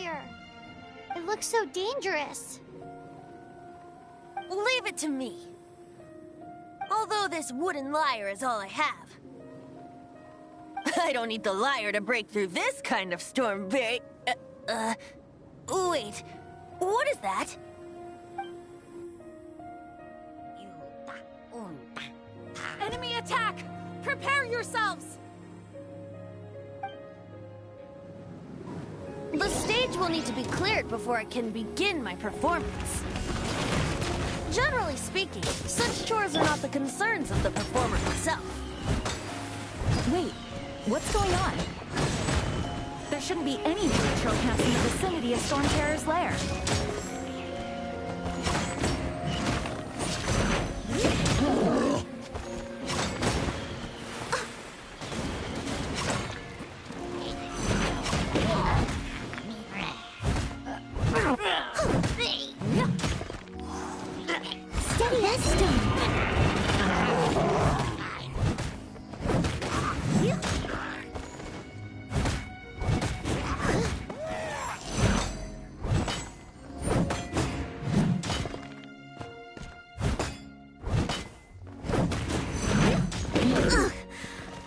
here? It looks so dangerous. Leave it to me. Although this wooden lyre is all I have. I don't need the lyre to break through this kind of storm very... Wait, what is that? Enemy attack! Prepare yourselves! The stage will need to be cleared before I can begin my performance. Generally speaking, such chores are not the concerns of the performer himself. Wait, what's going on? There shouldn't be any neutral camps in the vicinity of Storm Terror's lair. Steady as stone.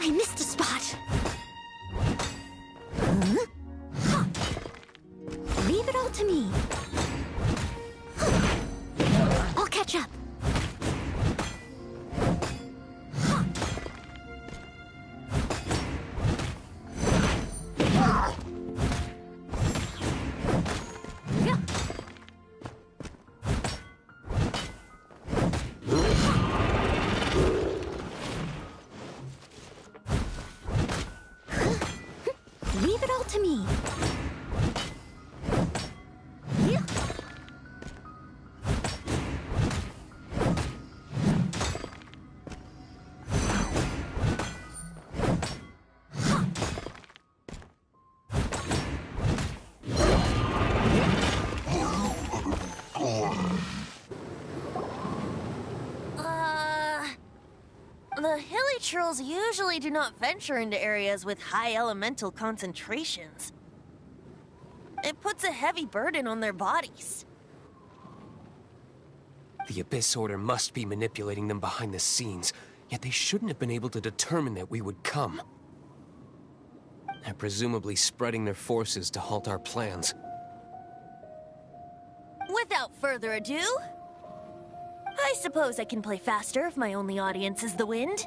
I missed a spot. Leave it all to me. I'll catch up. Leave it all to me. The hilly trolls usually do not venture into areas with high elemental concentrations. It puts a heavy burden on their bodies. The Abyss Order must be manipulating them behind the scenes, yet they shouldn't have been able to determine that we would come. They're presumably spreading their forces to halt our plans. Without further ado, I suppose I can play faster if my only audience is the wind.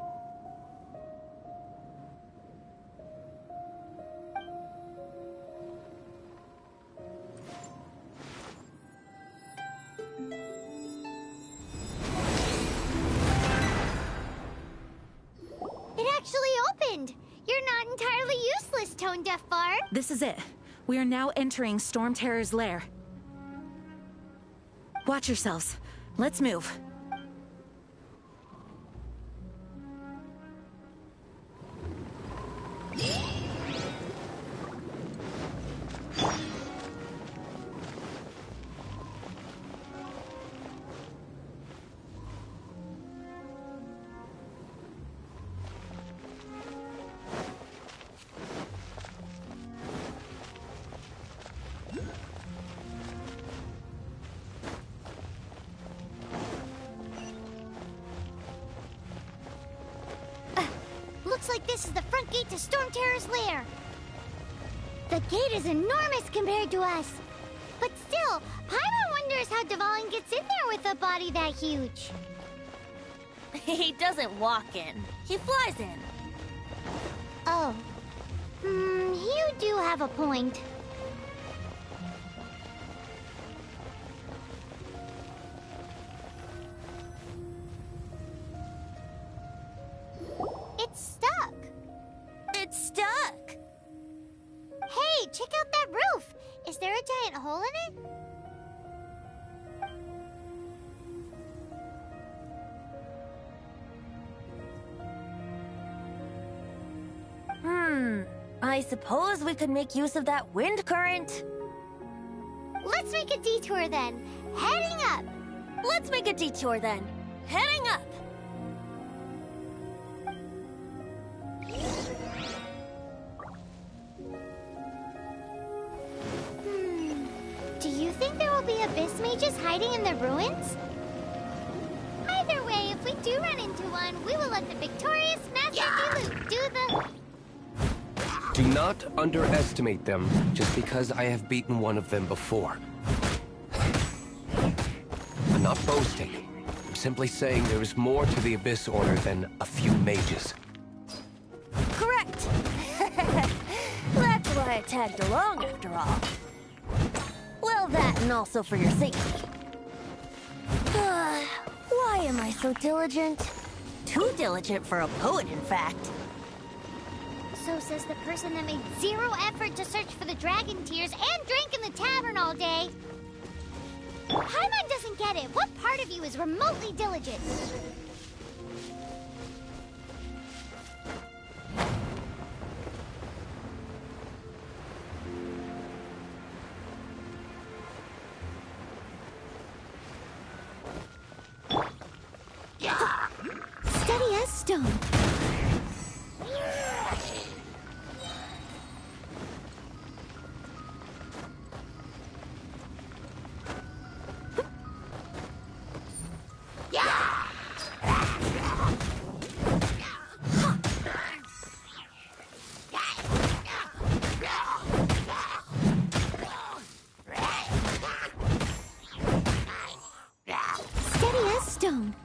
It actually opened. You're not entirely useless, Tone Deaf Bard. This is it. We are now entering Storm Terror's lair. Watch yourselves. Let's move. Looks like this is the front gate to Storm Terror's lair. The gate is enormous compared to us. But still, Paimon wonders how Dvalin gets in there with a body that huge. He doesn't walk in. He flies in. Oh. You do have a point. It's stuck. It's stuck. Hey, check out that roof. Is there a giant hole in it? I suppose we could make use of that wind current. Let's make a detour then. Heading up. Let's make a detour then. Heading up. think there will be abyss mages hiding in the ruins? Either way, if we do run into one, we will let the victorious Master Diluc do the... Do not underestimate them just because I have beaten one of them before. I'm not boasting. I'm simply saying there is more to the Abyss Order than a few mages. Correct. That's why I tagged along after all. Well, that and also for your safety. Why am I so diligent? Too diligent for a poet, in fact. So says the person that made zero effort to search for the dragon tears and drank in the tavern all day. Paimon doesn't get it. What part of you is remotely diligent? Steady as stone. Steady as stone.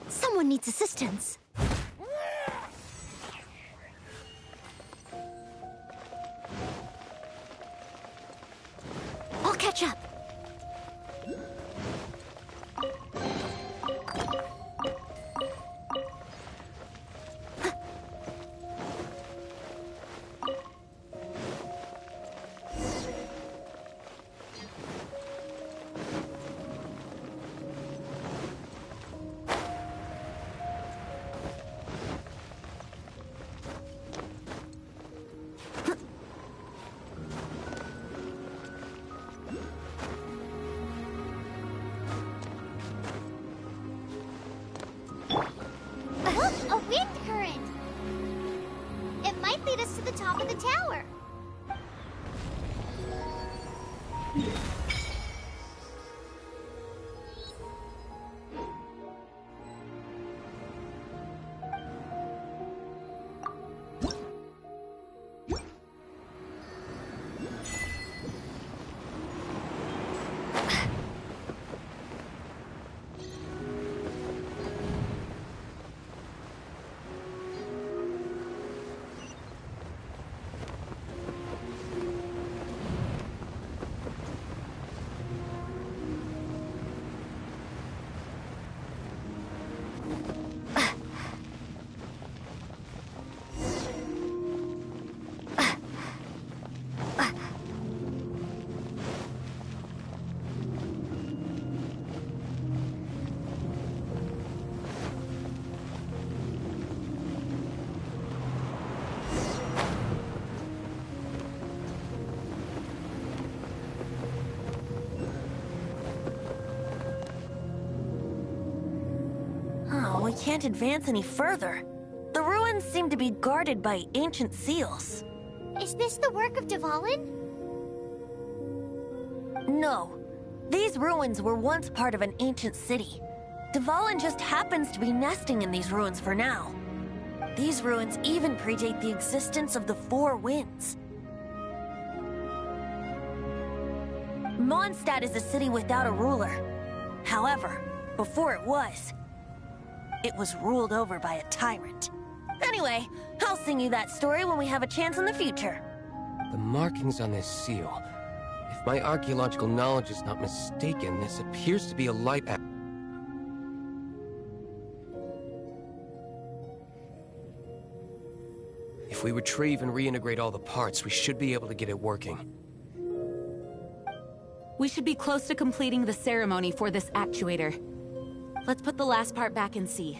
Someone needs assistance. I'll catch up. A wind current! It might lead us to the top of the tower. We can't advance any further. The ruins seem to be guarded by ancient seals. Is this the work of Dvalin? No. These ruins were once part of an ancient city. Dvalin just happens to be nesting in these ruins for now. These ruins even predate the existence of the Four Winds. Mondstadt is a city without a ruler. However, before it was ruled over by a tyrant. Anyway, I'll sing you that story when we have a chance in the future. The markings on this seal. If my archaeological knowledge is not mistaken, this appears to be a light. If we retrieve and reintegrate all the parts, we should be able to get it working. We should be close to completing the ceremony for this actuator. Let's put the last part back and see.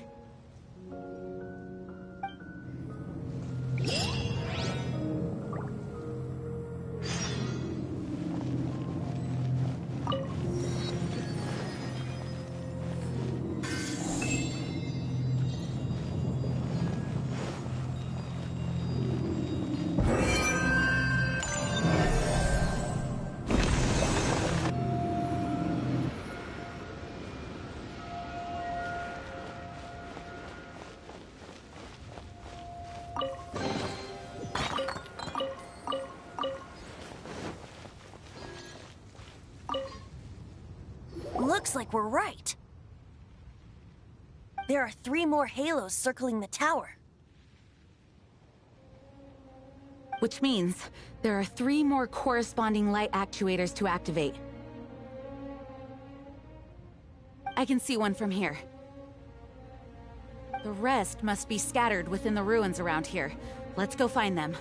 looks like we're right. There are 3 more halos circling the tower. Which means there are 3 more corresponding light actuators to activate. I can see one from here. The rest must be scattered within the ruins around here. Let's go find them.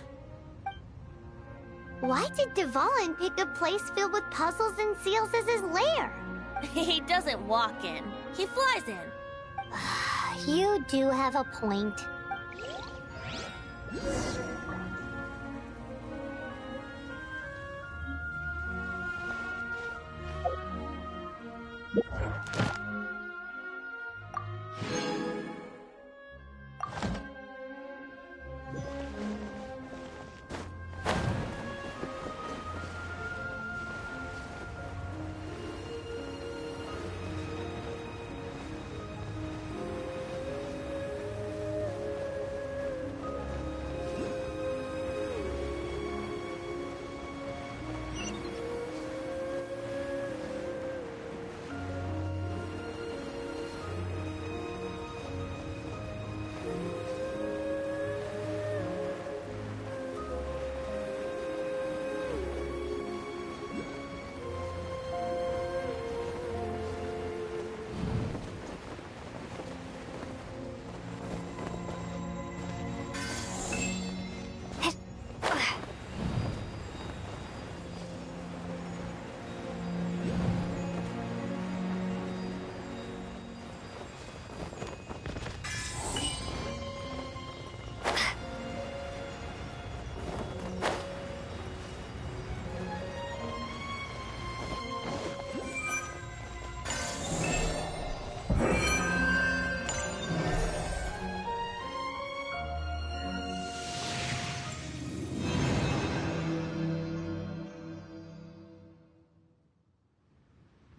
Why did Dvalin pick a place filled with puzzles and seals as his lair? He doesn't walk in. He flies in. You do have a point.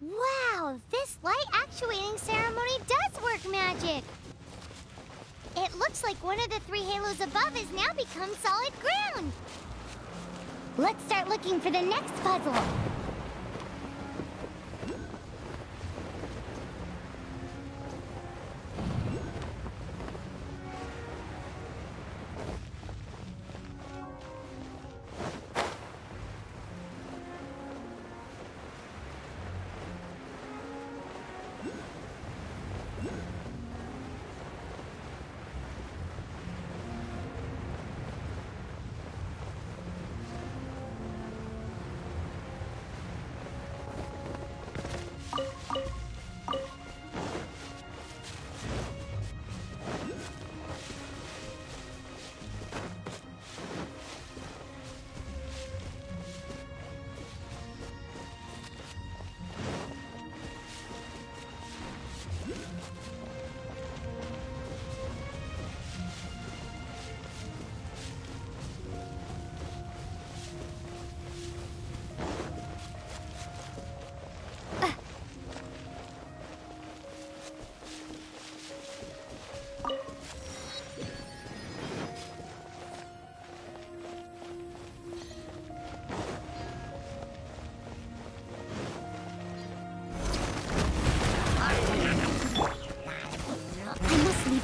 Wow, this light actuating ceremony does work magic! It looks like one of the 3 halos above has now become solid ground! Let's start looking for the next puzzle!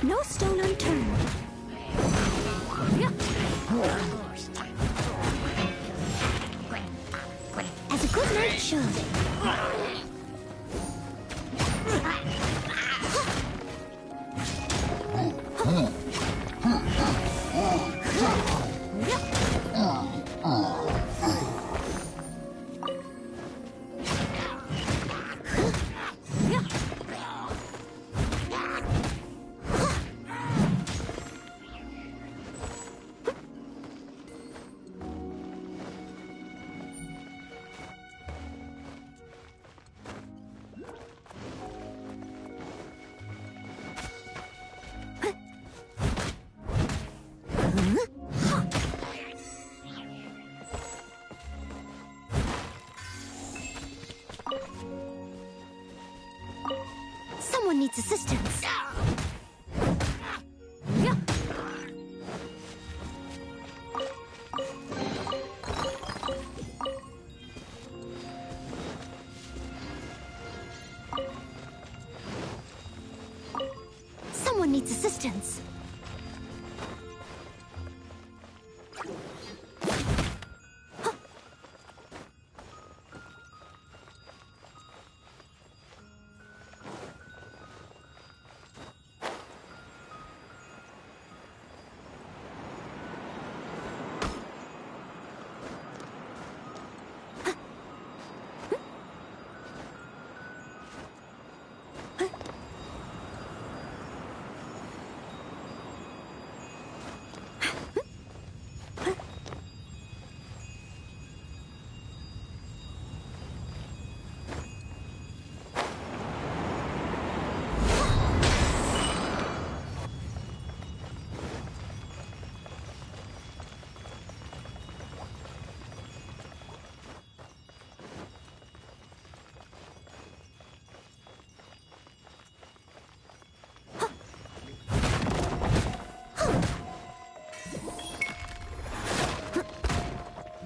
No stone unturned. As a good knight should. Someone needs assistance. Paimon needs assistance.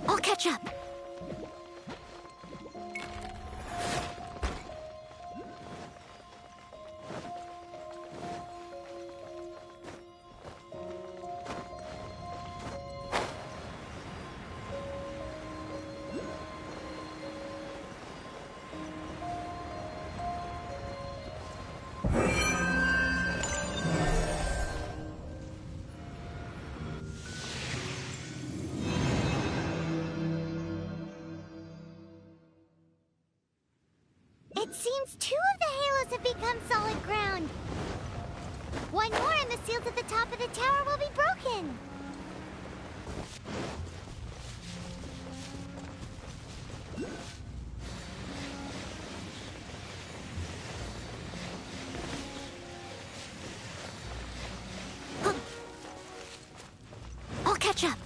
I'll catch up. It seems 2 of the halos have become solid ground. One more and the seals at the top of the tower will be broken. I'll catch up.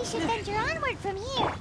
Should venture onward from here.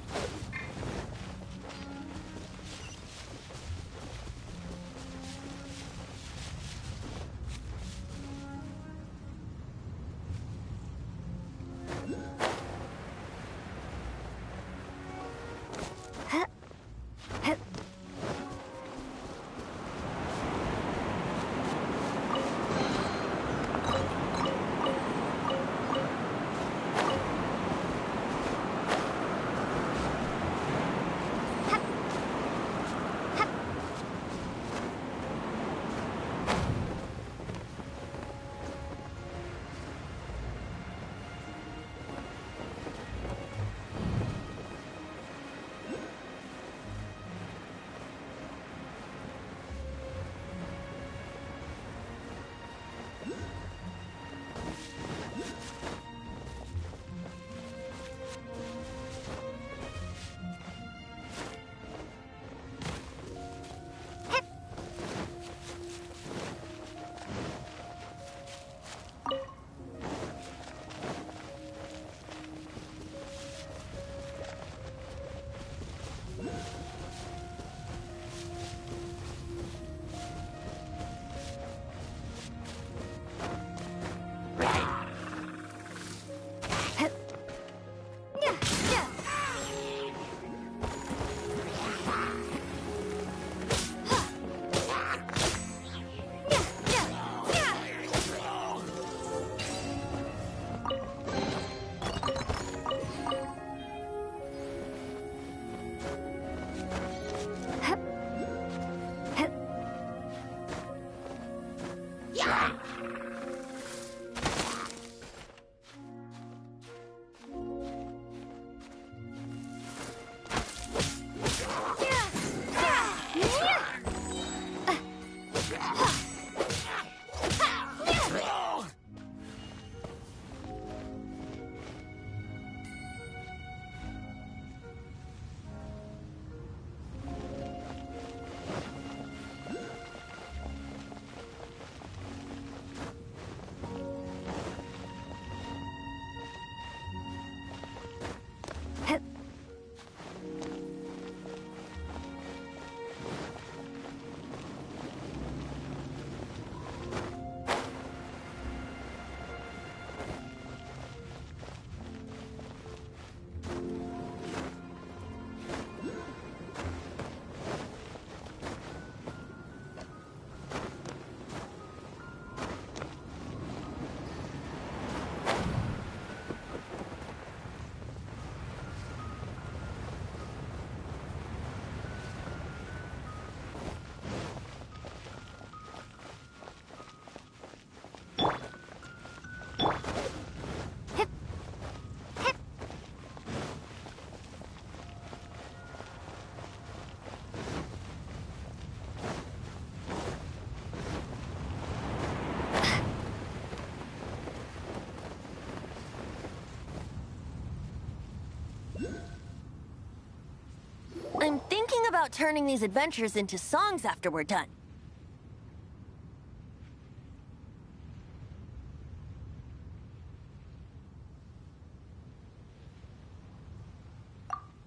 I'm thinking about turning these adventures into songs after we're done.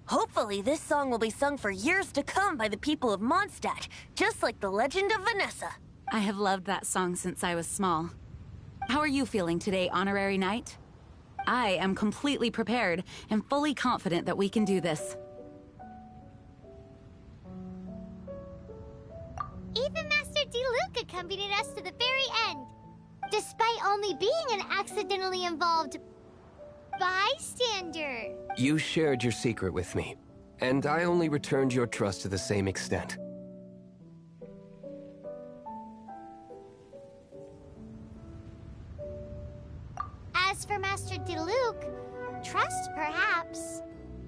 Hopefully, this song will be sung for years to come by the people of Mondstadt, just like the legend of Vanessa. I have loved that song since I was small. How are you feeling today, Honorary Knight? I am completely prepared and fully confident that we can do this. Even Master Diluc accompanied us to the very end, despite only being an accidentally involved bystander. You shared your secret with me, and I only returned your trust to the same extent. As for Master Diluc, trust perhaps.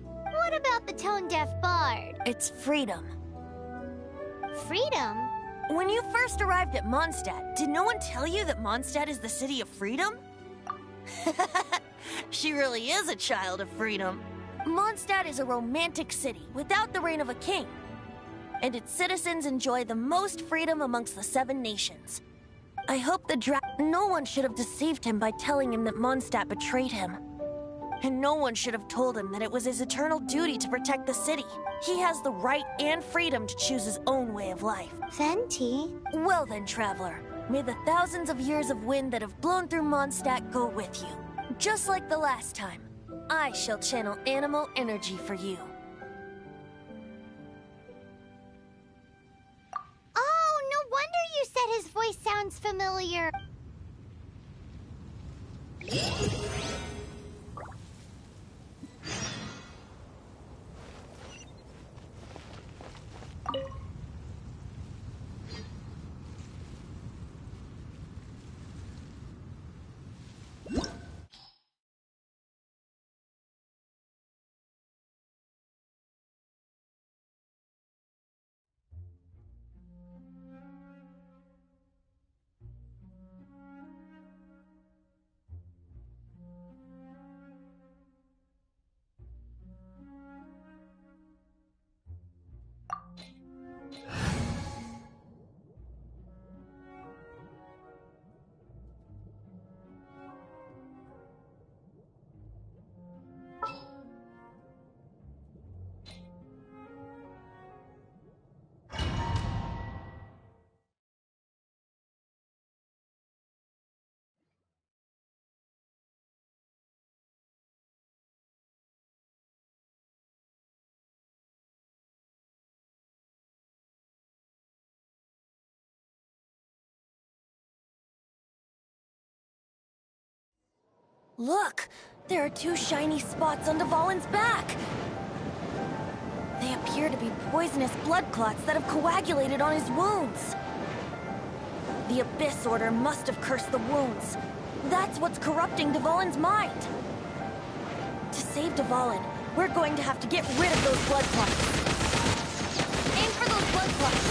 What about the tone-deaf bard? It's freedom. Freedom? When you first arrived at Mondstadt, did no one tell you that Mondstadt is the city of freedom? She really is a child of freedom. Mondstadt is a romantic city without the reign of a king. And its citizens enjoy the most freedom amongst the 7 nations. I hope no one should have deceived him by telling him that Mondstadt betrayed him. And no one should have told him that it was his eternal duty to protect the city. He has the right and freedom to choose his own way of life. Venti? Well then, traveler, may the thousands of years of wind that have blown through Mondstadt go with you. Just like the last time, I shall channel animal energy for you. Oh, no wonder you said his voice sounds familiar. Look! There are 2 shiny spots on Dvalin's back! They appear to be poisonous blood clots that have coagulated on his wounds. The Abyss Order must have cursed the wounds. That's what's corrupting Dvalin's mind. To save Dvalin, we're going to have to get rid of those blood clots. Aim for those blood clots!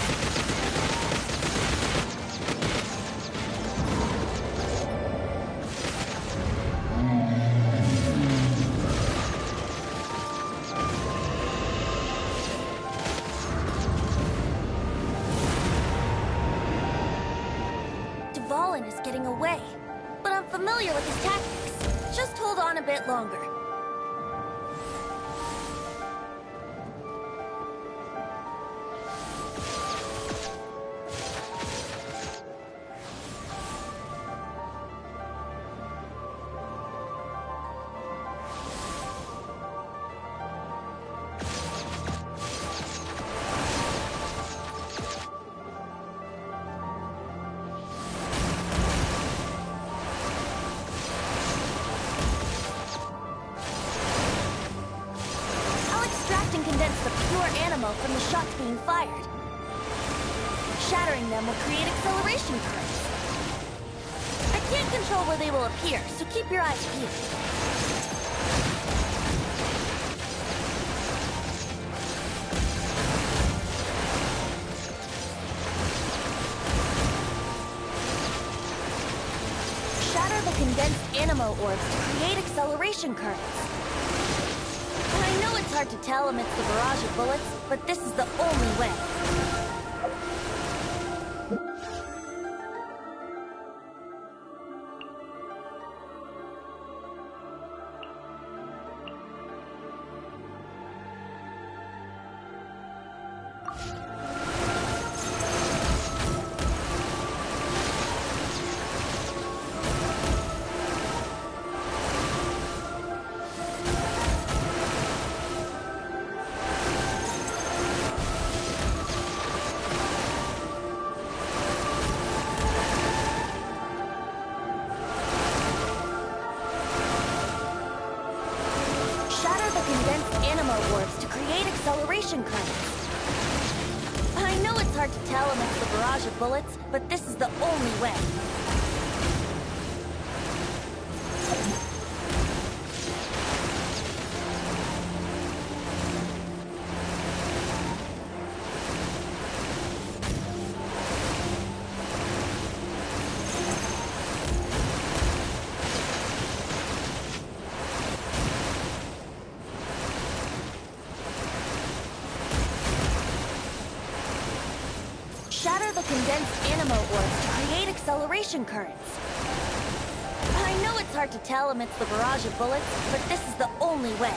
Dvalin is getting away, but I'm familiar with his tactics. Just hold on a bit longer. From the shots being fired. Shattering them will create acceleration currents. I can't control where they will appear, so keep your eyes peeled. Shatter the condensed animo orbs to create acceleration currents. And I know hard to tell amidst the barrage of bullets, but this is the only way. Acceleration currents. I know it's hard to tell amidst the barrage of bullets, but this is the only way. Shatter the condensed animo orbs to create acceleration currents. I know it's hard to tell amidst the barrage of bullets, but this is the only way.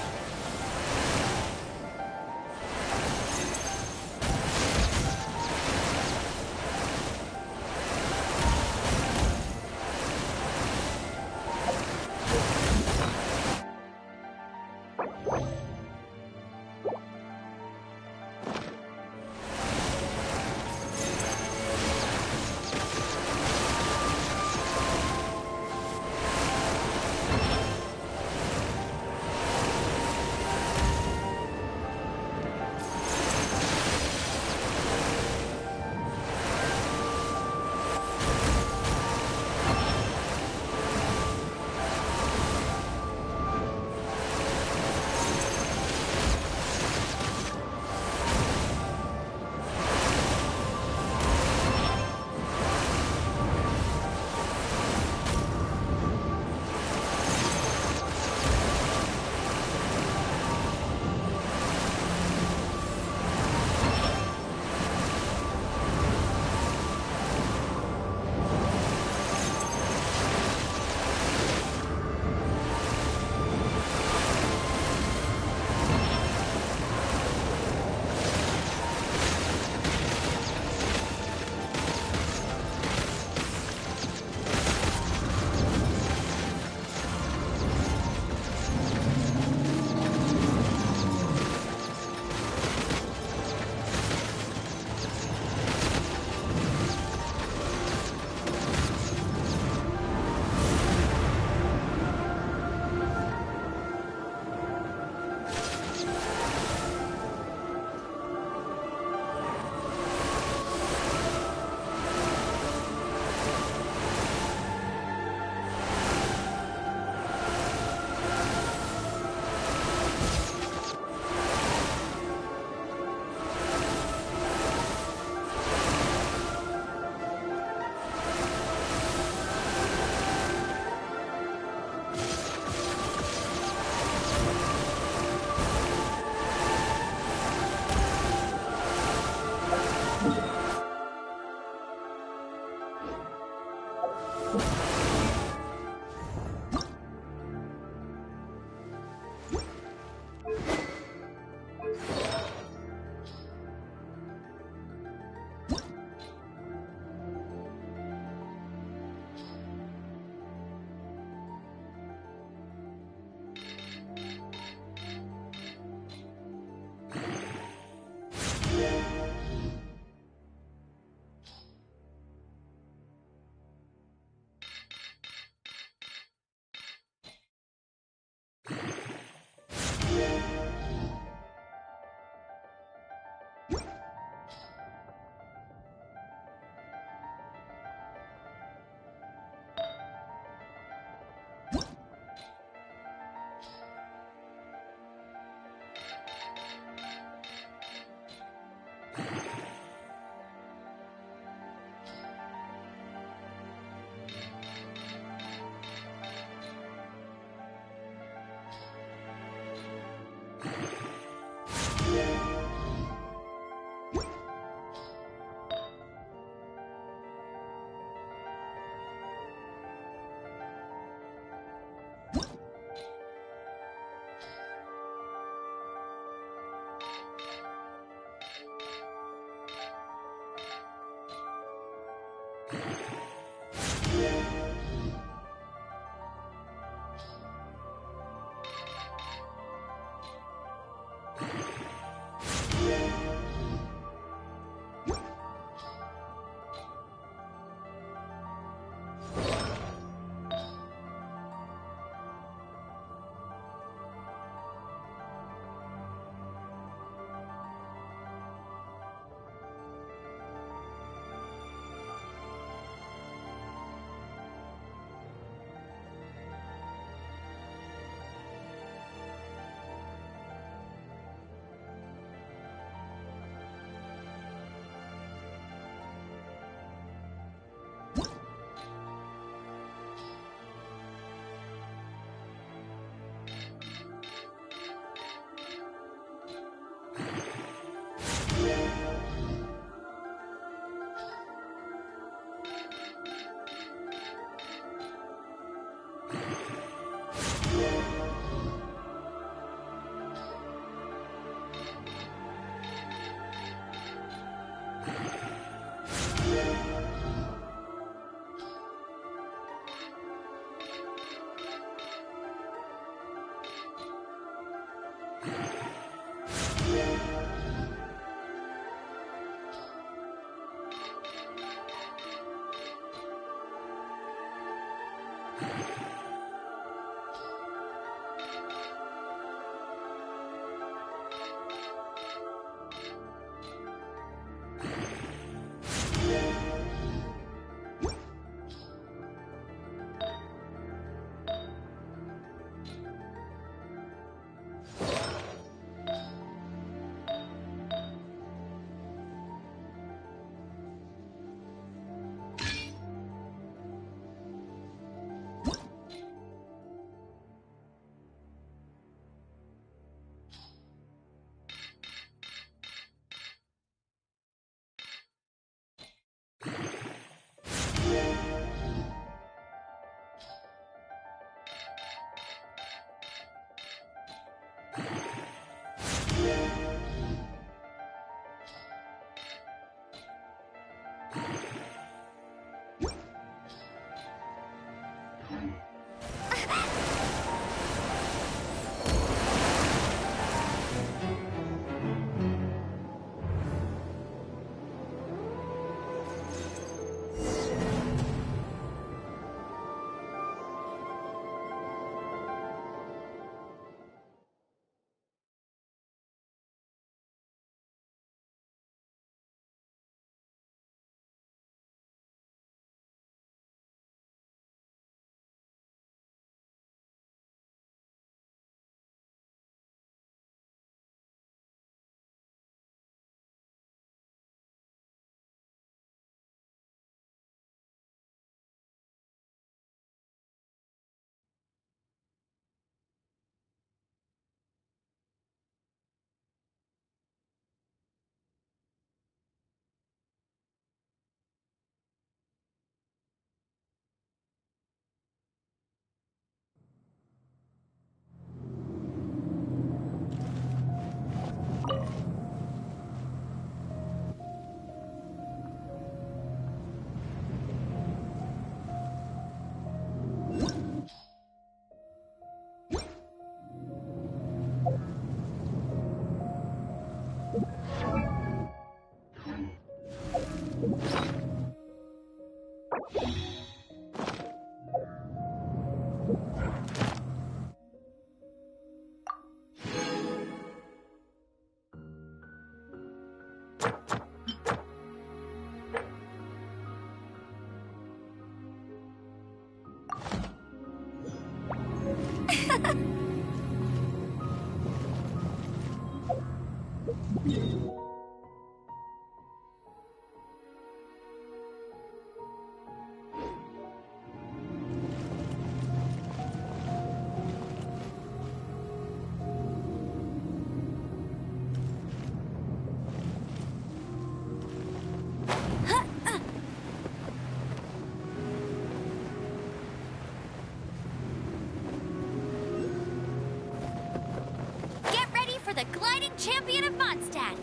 The gliding champion of Mondstadt.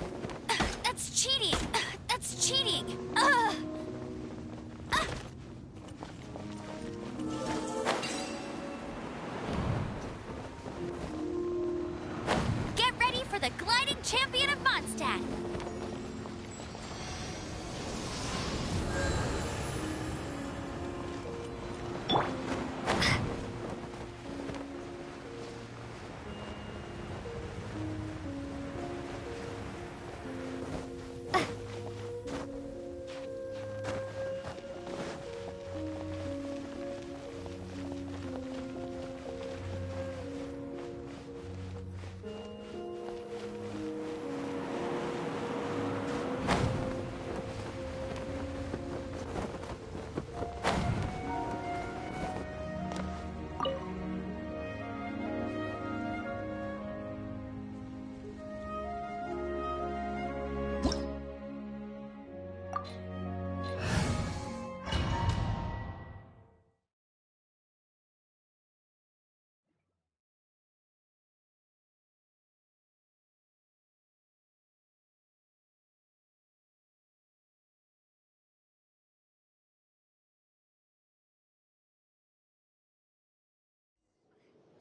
That's cheating. That's cheating. Get ready for the gliding champion of Mondstadt.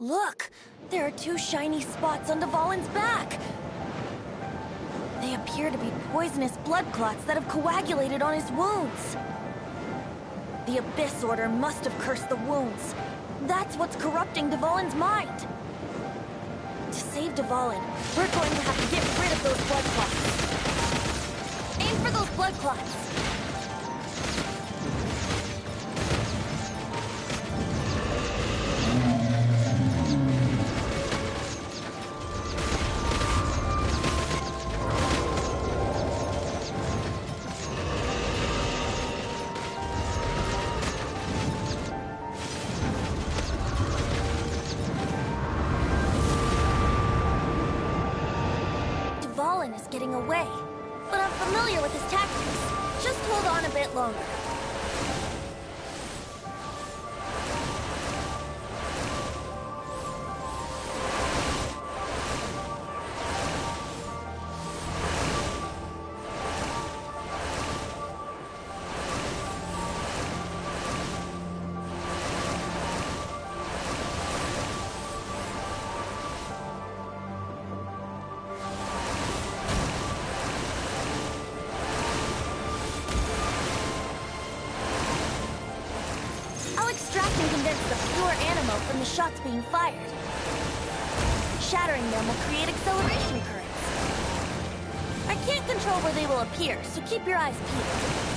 Look! There are two shiny spots on Dvalin's back! They appear to be poisonous blood clots that have coagulated on his wounds. The Abyss Order must have cursed the wounds. That's what's corrupting Dvalin's mind. To save Dvalin, we're going to have to get rid of those blood clots. Aim for those blood clots. Dvalin is getting away, but I'm familiar with his tactics. Just hold on a bit longer. Extract and condense the pure animo from the shots being fired. Shattering them will create acceleration currents. I can't control where they will appear, so keep your eyes peeled.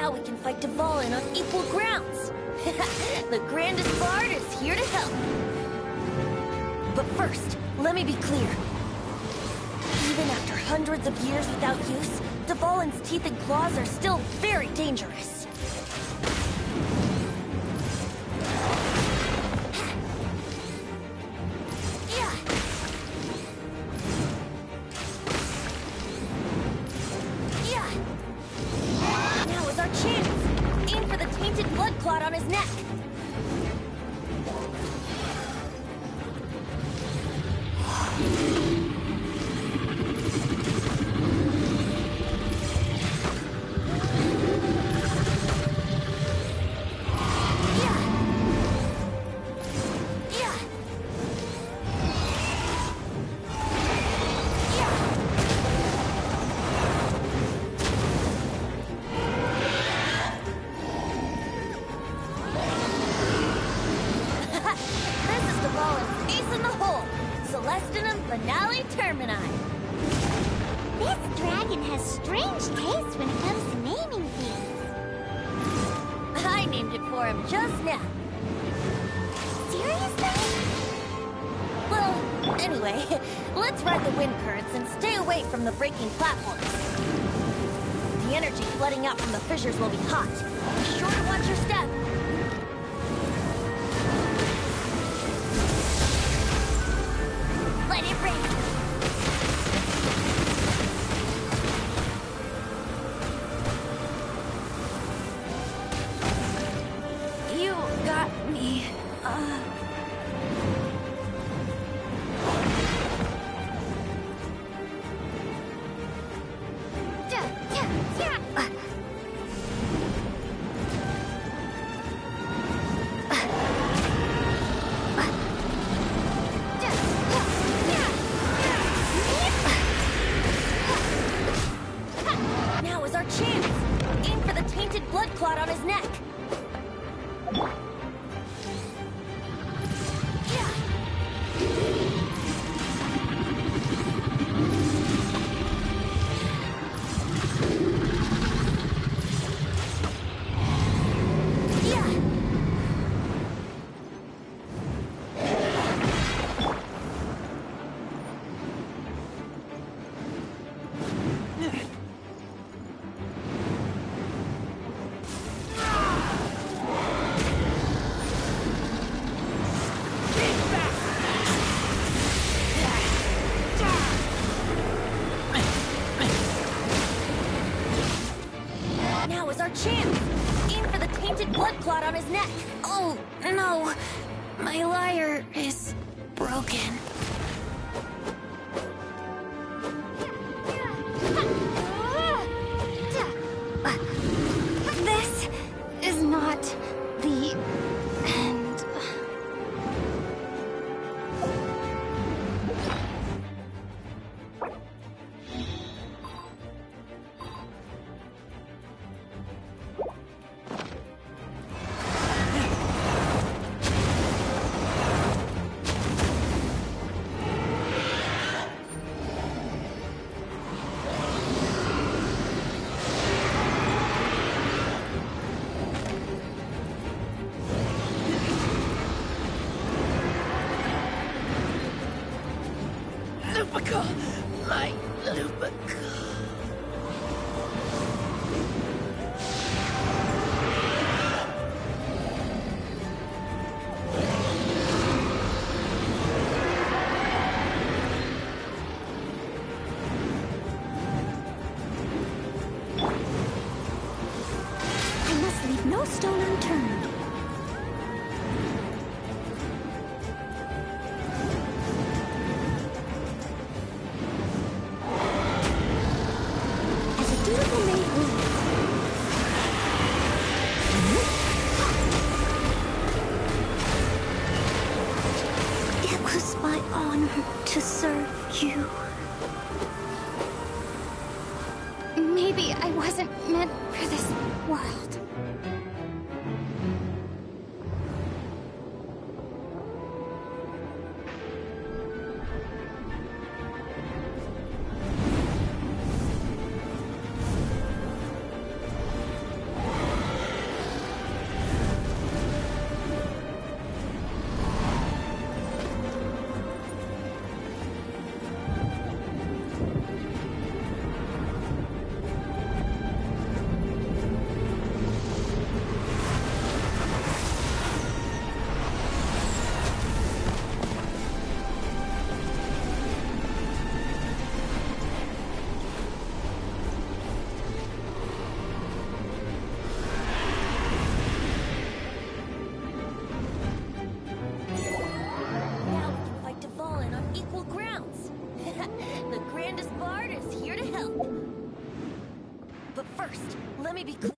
Now we can fight Dvalin on equal grounds. The grandest bard is here to help. But first, let me be clear. Even after hundreds of years without use, Dvalin's teeth and claws are still very dangerous. Now is our chance. Aim for the tainted blood clot on his neck. Finale Termini. This dragon has strange taste when it comes to naming things. I named it for him just now. Seriously? Well, anyway, let's ride the wind currents and stay away from the breaking platforms. The energy flooding out from the fissures will be hot. Be sure to watch your step. Let it rain. You got me. Now is our chance. Aim for the tainted blood clot on his neck. Now is our chance. Aim for the tainted blood clot on his neck. Oh, no. My lyre is broken. This is not the end. Lupica! My Lupica! I must leave no stone unturned. As a dutiful maid will. It was my honor to serve you. Maybe I wasn't meant for this world. grandest bard is here to help. But first, let me be clear.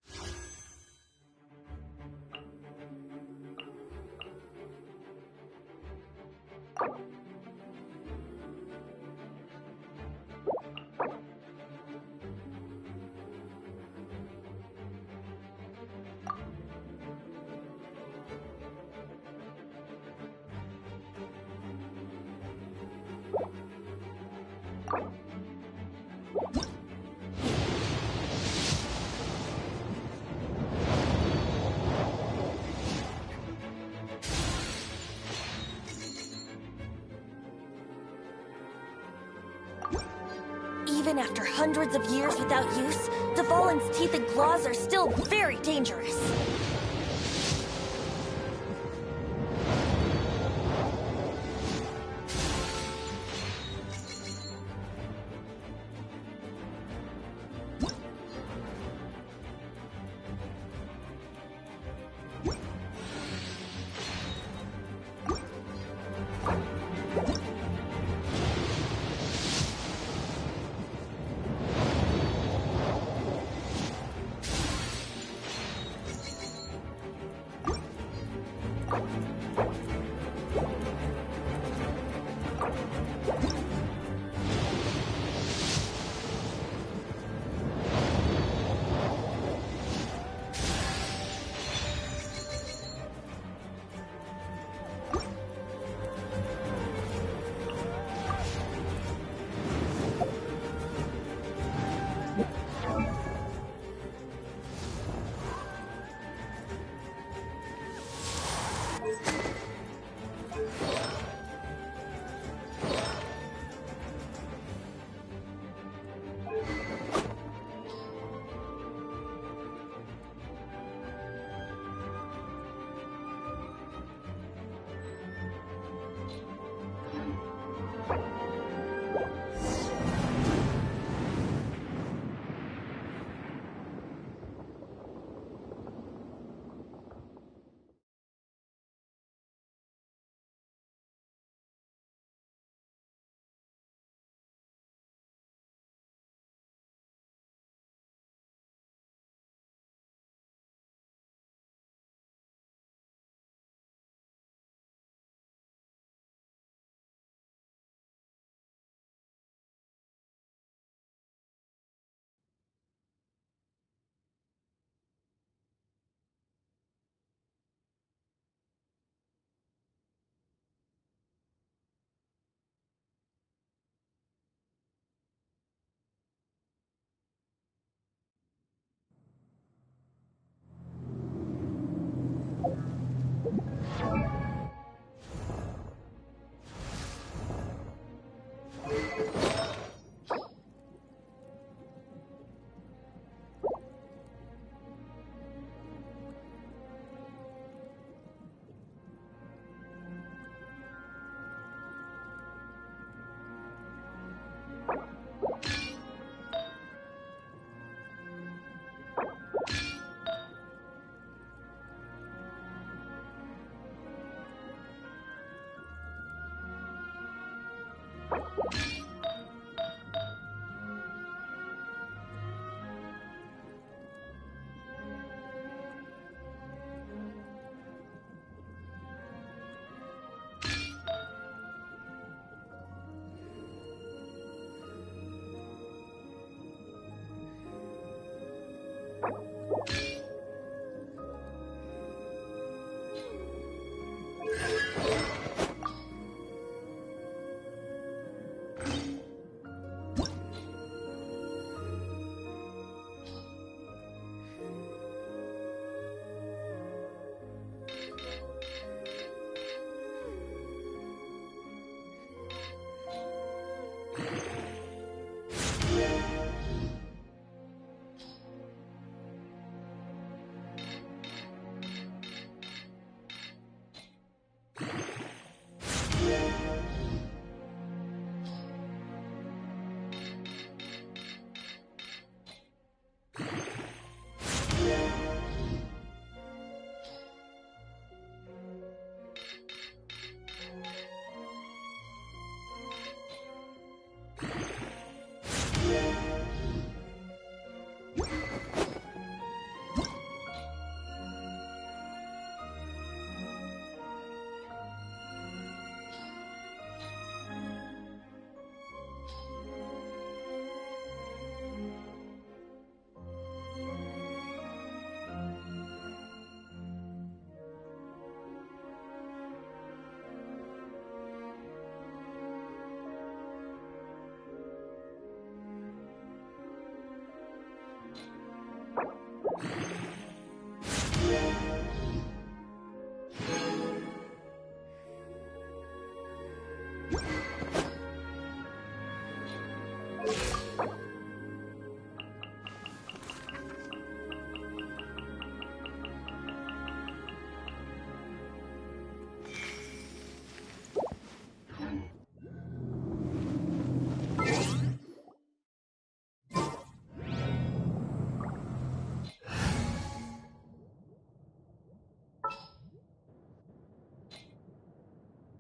Even after hundreds of years without use, Dvalin's teeth and claws are still very dangerous.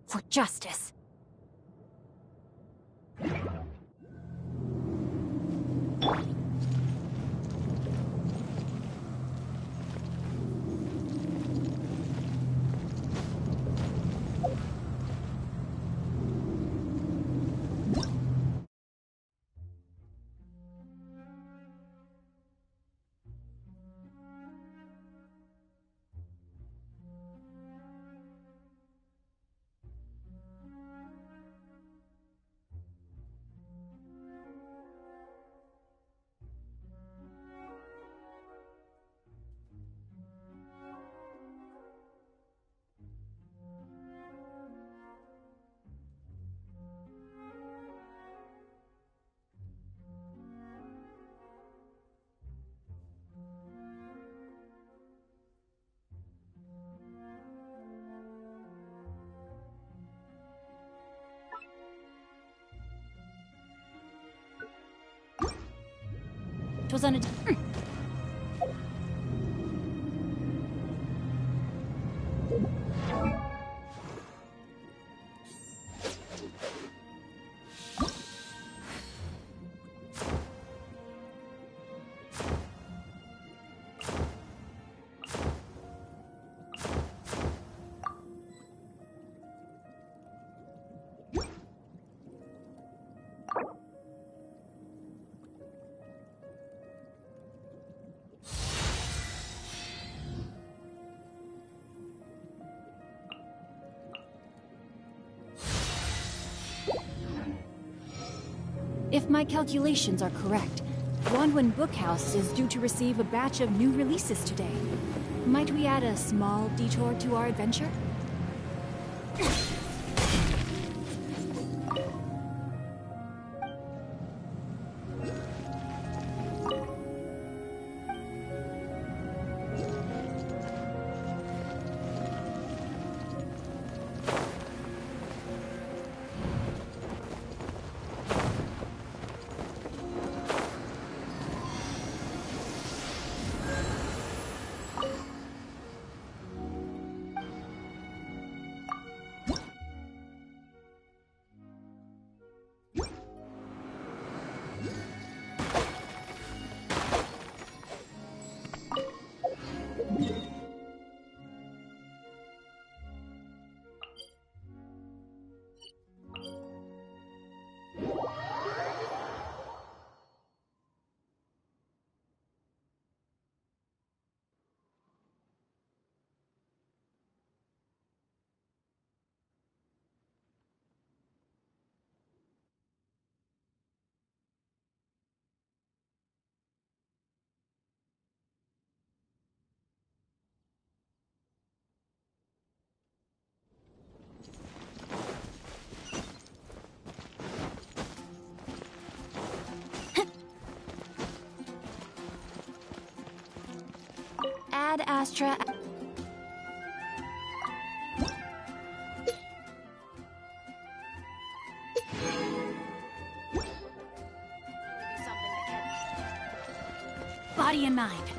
for justice. It was on a... If my calculations are correct, Wanwen Bookhouse is due to receive a batch of new releases today. Might we add a small detour to our adventure? Ad Astra... Body and mind.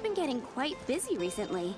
You've been getting quite busy recently.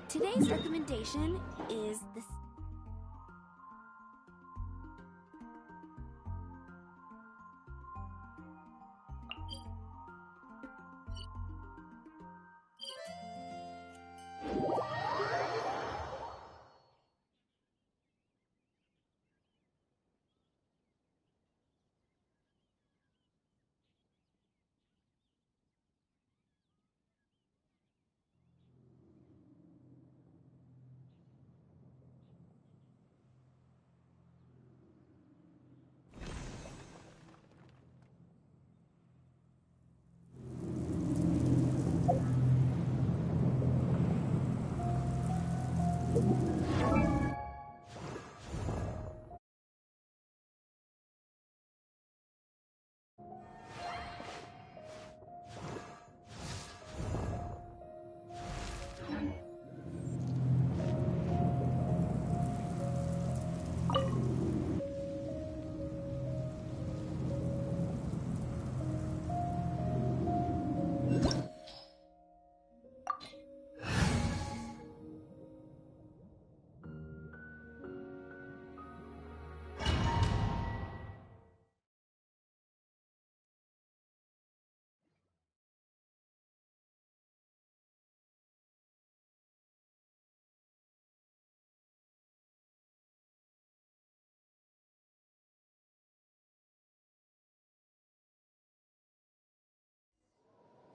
Today's recommendation is the...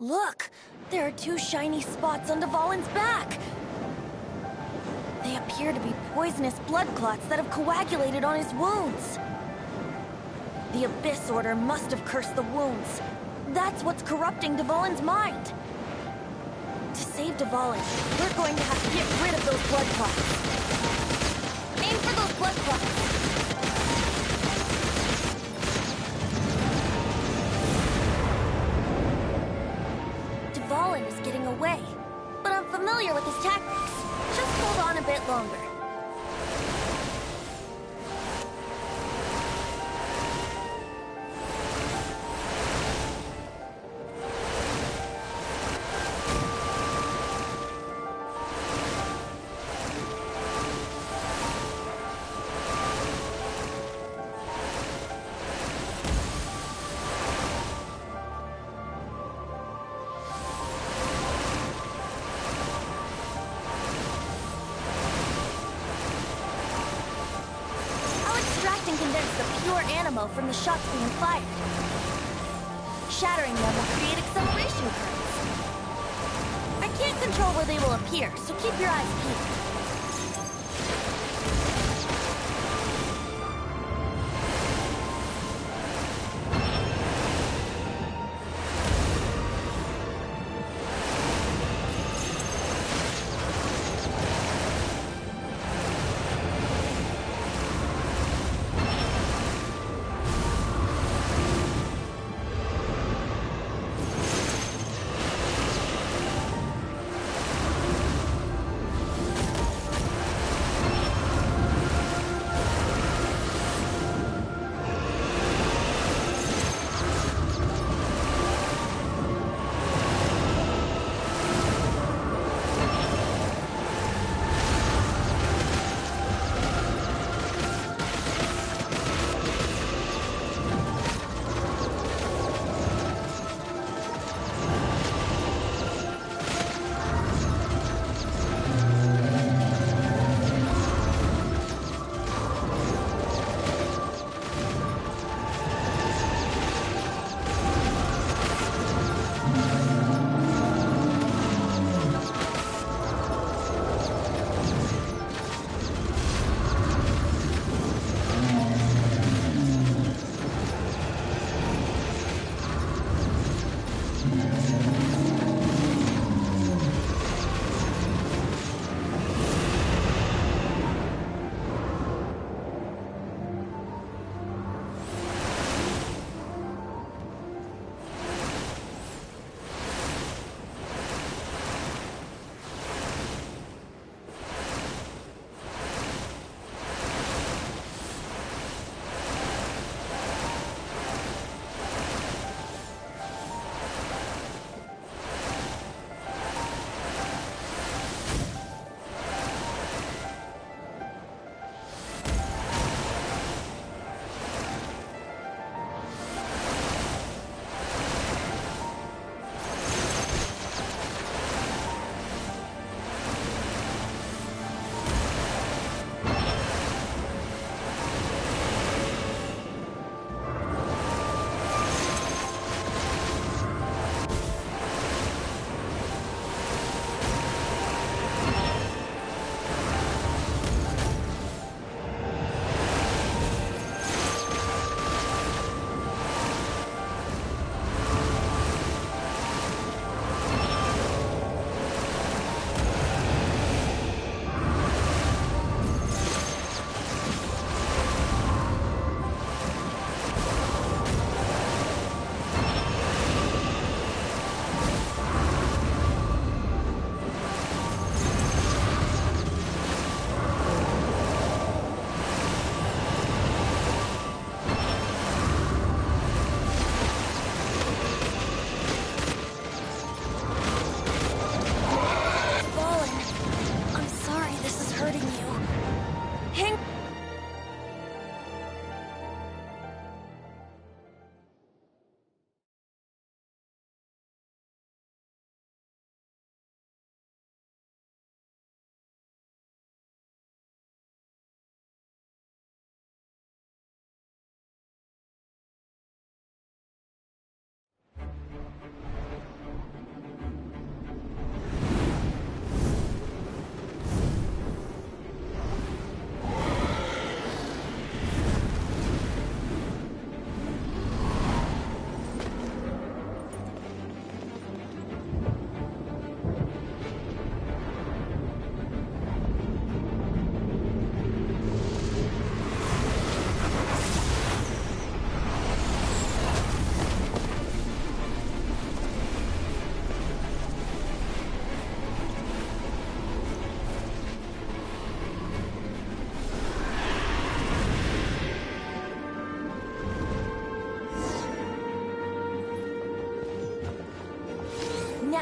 Look! There are two shiny spots on Dvalin's back! They appear to be poisonous blood clots that have coagulated on his wounds. The Abyss Order must have cursed the wounds. That's what's corrupting Dvalin's mind. To save Dvalin, we're going to have to get rid of those blood clots. Aim for those blood clots! Dvalin is getting away, but I'm familiar with his tactics. Just hold on a bit longer. From the shots being fired. Shattering them will create acceleration currents. I can't control where they will appear, so keep your eyes peeled.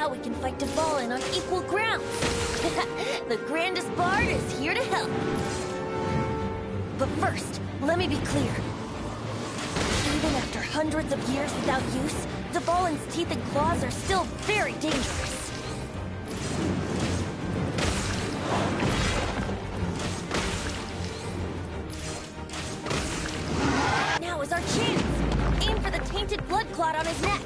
Now we can fight Dvalin on equal ground. The grandest bard is here to help. But first, let me be clear. Even after hundreds of years without use, Dvalin's teeth and claws are still very dangerous. Now is our chance! Aim for the tainted blood clot on his neck.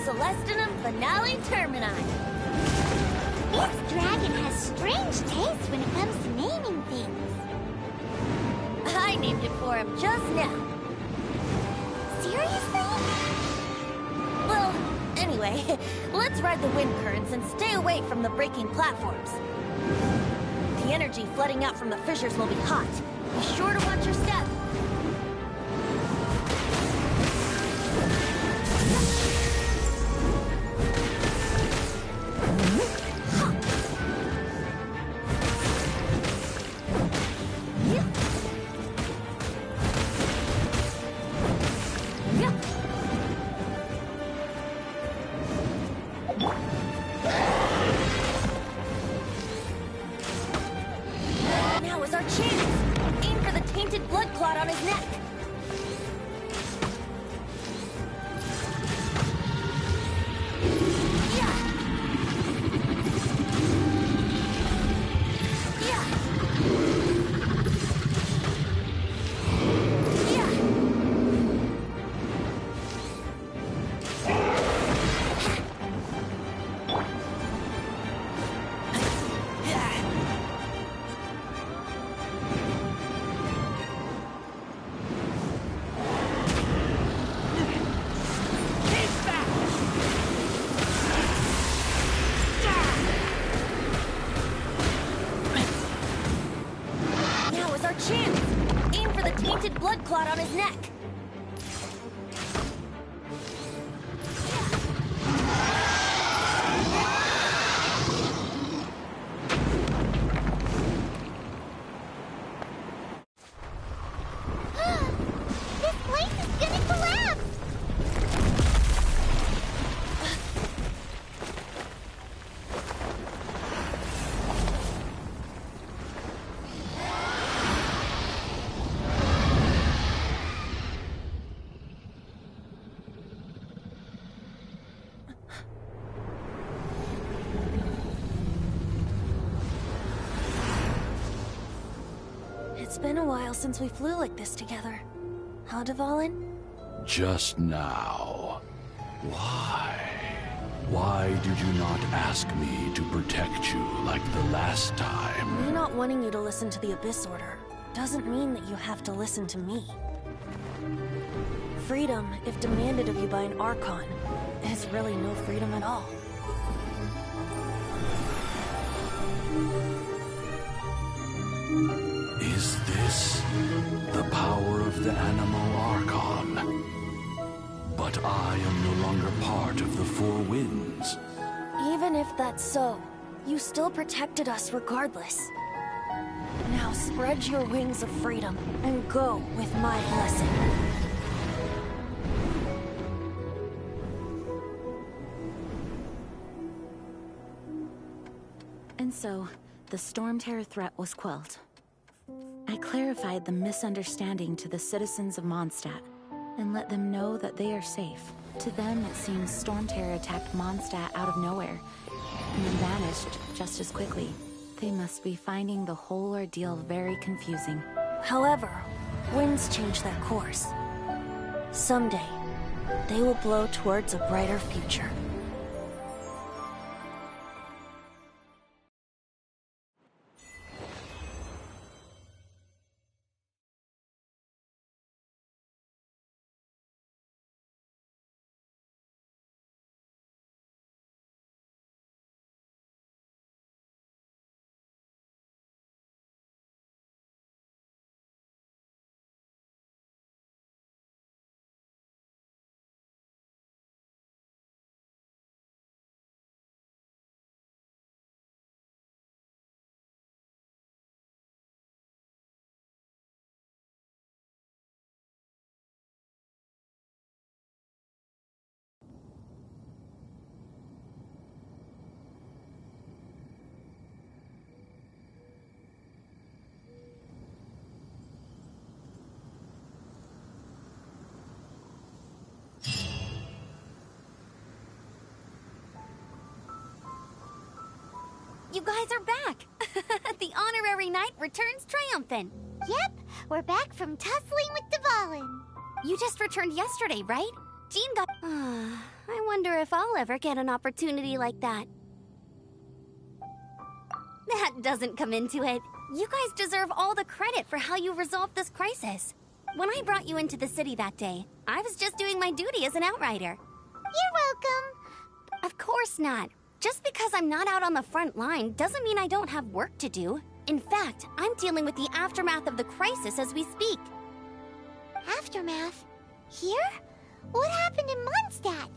Celestinum Finale Termini. This dragon has strange taste when it comes to naming things. I named it for him just now. Seriously? Well, anyway, let's ride the wind currents and stay away from the breaking platforms. The energy flooding out from the fissures will be hot. Be sure to watch your step. Now is our chance! Aim for the tainted blood clot on his neck! Chance! Aim for the tainted blood clot on his neck! This place is gonna collapse! It's been a while since we flew like this together. Huh, Dvalin? Just now. Why? Why did you not ask me to protect you like the last time? Me not wanting you to listen to the Abyss Order doesn't mean that you have to listen to me. Freedom, if demanded of you by an Archon, is really no freedom at all. Is this the power of the Animal Archon? But I am no longer part of the Four Winds. Even if that's so, you still protected us regardless. Now spread your wings of freedom and go with my blessing. And so, the Storm Terror threat was quelled. I clarified the misunderstanding to the citizens of Mondstadt, and let them know that they are safe. To them, it seems Storm Terror attacked Mondstadt out of nowhere, and then vanished just as quickly. They must be finding the whole ordeal very confusing. However, winds change their course. Someday, they will blow towards a brighter future. You guys are back! The honorary knight returns triumphant. Yep, we're back from tussling with Dvalin. You just returned yesterday, right? Jean got... I wonder if I'll ever get an opportunity like that. That doesn't come into it. You guys deserve all the credit for how you resolved this crisis. When I brought you into the city that day, I was just doing my duty as an outrider. You're welcome. Of course not. Just because I'm not out on the front line doesn't mean I don't have work to do. In fact, I'm dealing with the aftermath of the crisis as we speak. Aftermath? Here? What happened in Mondstadt?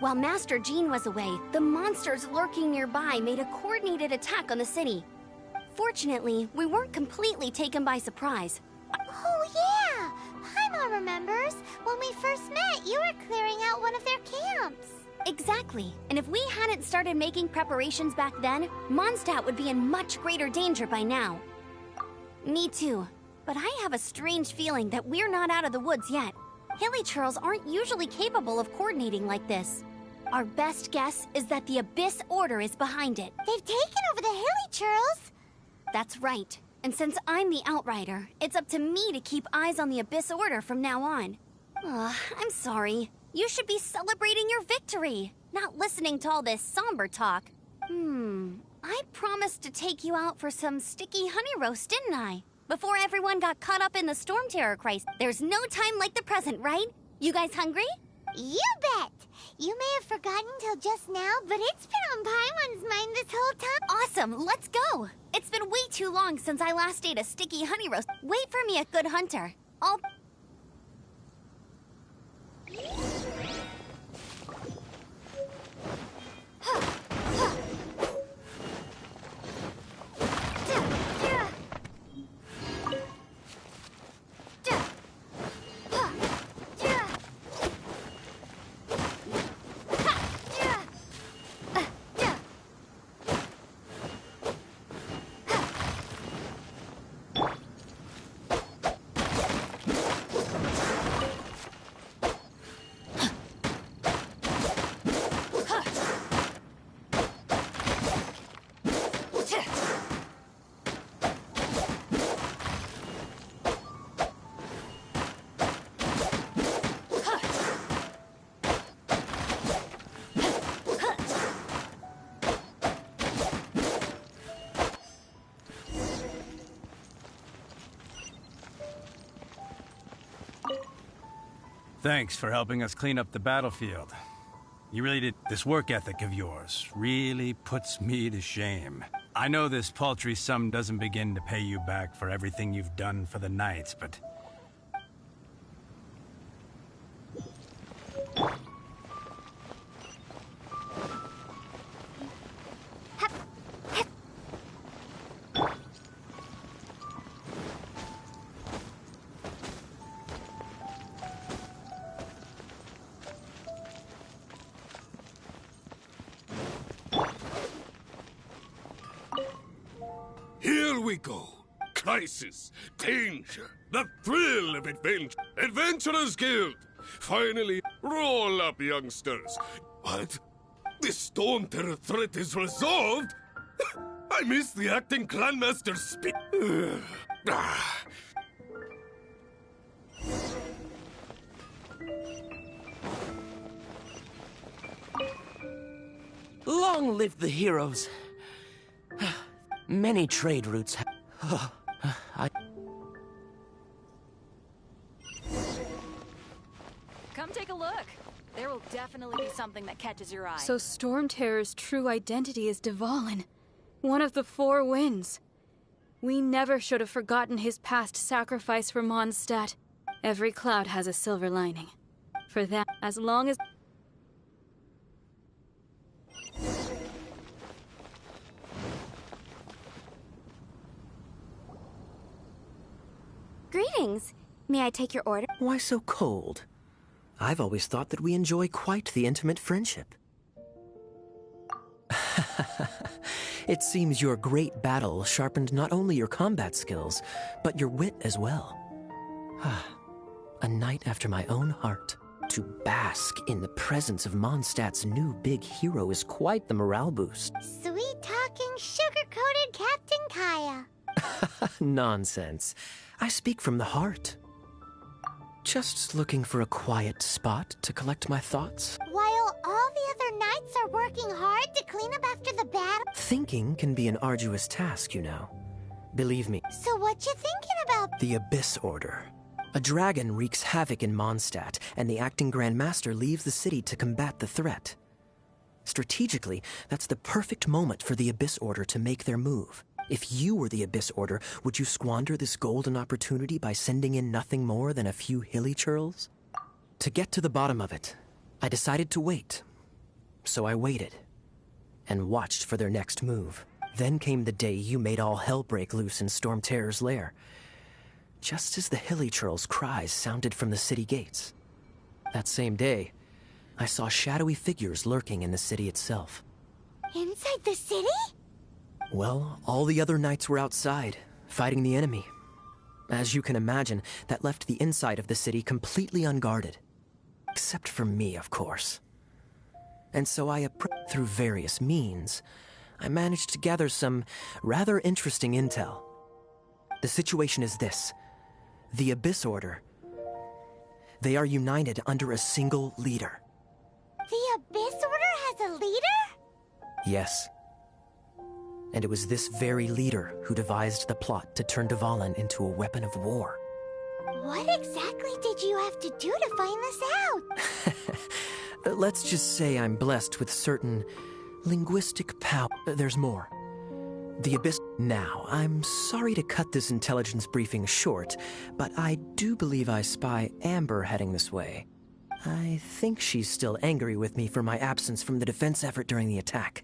While Master Jean was away, the monsters lurking nearby made a coordinated attack on the city. Fortunately, we weren't completely taken by surprise. Oh yeah! Paimon remembers. When we first met, you were clearing out one of their camps. Exactly. And if we hadn't started making preparations back then, Mondstadt would be in much greater danger by now. Me too. But I have a strange feeling that we're not out of the woods yet. Hilly Churls aren't usually capable of coordinating like this. Our best guess is that the Abyss Order is behind it. They've taken over the Hilly Churls. That's right. And since I'm the Outrider, it's up to me to keep eyes on the Abyss Order from now on. I'm sorry. You should be celebrating your victory, not listening to all this somber talk. I promised to take you out for some sticky honey roast, didn't I? Before everyone got caught up in the Storm Terror crisis. There's no time like the present, right? You guys hungry? You bet! You may have forgotten till just now, but it's been on Paimon's mind this whole time. Awesome, let's go! It's been way too long since I last ate a sticky honey roast. Wait for me at Good Hunter. I'll... Thanks for helping us clean up the battlefield. You really did. This work ethic of yours really puts me to shame. I know this paltry sum doesn't begin to pay you back for everything you've done for the Knights, but... Here we go. Crisis, danger, the thrill of adventure. Adventurers Guild. Finally, roll up, youngsters. What? The Storm Terror threat is resolved? I missed the acting clanmaster's speech. Long live the heroes. Many trade routes Come take a look. There will definitely be something that catches your eye. So Storm Terror's true identity is Dvalin, one of the Four Winds. We never should have forgotten his past sacrifice for Mondstadt. Every cloud has a silver lining. For that, as long as... Greetings. May I take your order? Why so cold? I've always thought that we enjoy quite the intimate friendship. It seems your great battle sharpened not only your combat skills, but your wit as well. A knight after my own heart. To bask in the presence of Mondstadt's new big hero is quite the morale boost. Sweet-talking, sugar Captain Kaya. Nonsense. I speak from the heart. Just looking for a quiet spot to collect my thoughts. While all the other knights are working hard to clean up after the battle? Thinking can be an arduous task, you know. Believe me. So what you thinking about? The Abyss Order. A dragon wreaks havoc in Mondstadt, and the acting Grand Master leaves the city to combat the threat. Strategically, that's the perfect moment for the Abyss Order to make their move. If you were the Abyss Order, would you squander this golden opportunity by sending in nothing more than a few hilly churls? To get to the bottom of it, I decided to wait. So I waited, and watched for their next move. Then came the day you made all hell break loose in Storm Terror's lair. Just as the hilly churls' cries sounded from the city gates. That same day, I saw shadowy figures lurking in the city itself. Inside the city? Well, all the other knights were outside, fighting the enemy. As you can imagine, that left the inside of the city completely unguarded. Except for me, of course. And so through various means, I managed to gather some rather interesting intel. The situation is this. The Abyss Order. They are united under a single leader. The Abyss Order has a leader? Yes. And it was this very leader who devised the plot to turn Dvalin into a weapon of war. What exactly did you have to do to find this out? Let's just say I'm blessed with certain linguistic power. There's more. The Abyss... Now, I'm sorry to cut this intelligence briefing short, but I do believe I spy Amber heading this way. I think she's still angry with me for my absence from the defense effort during the attack.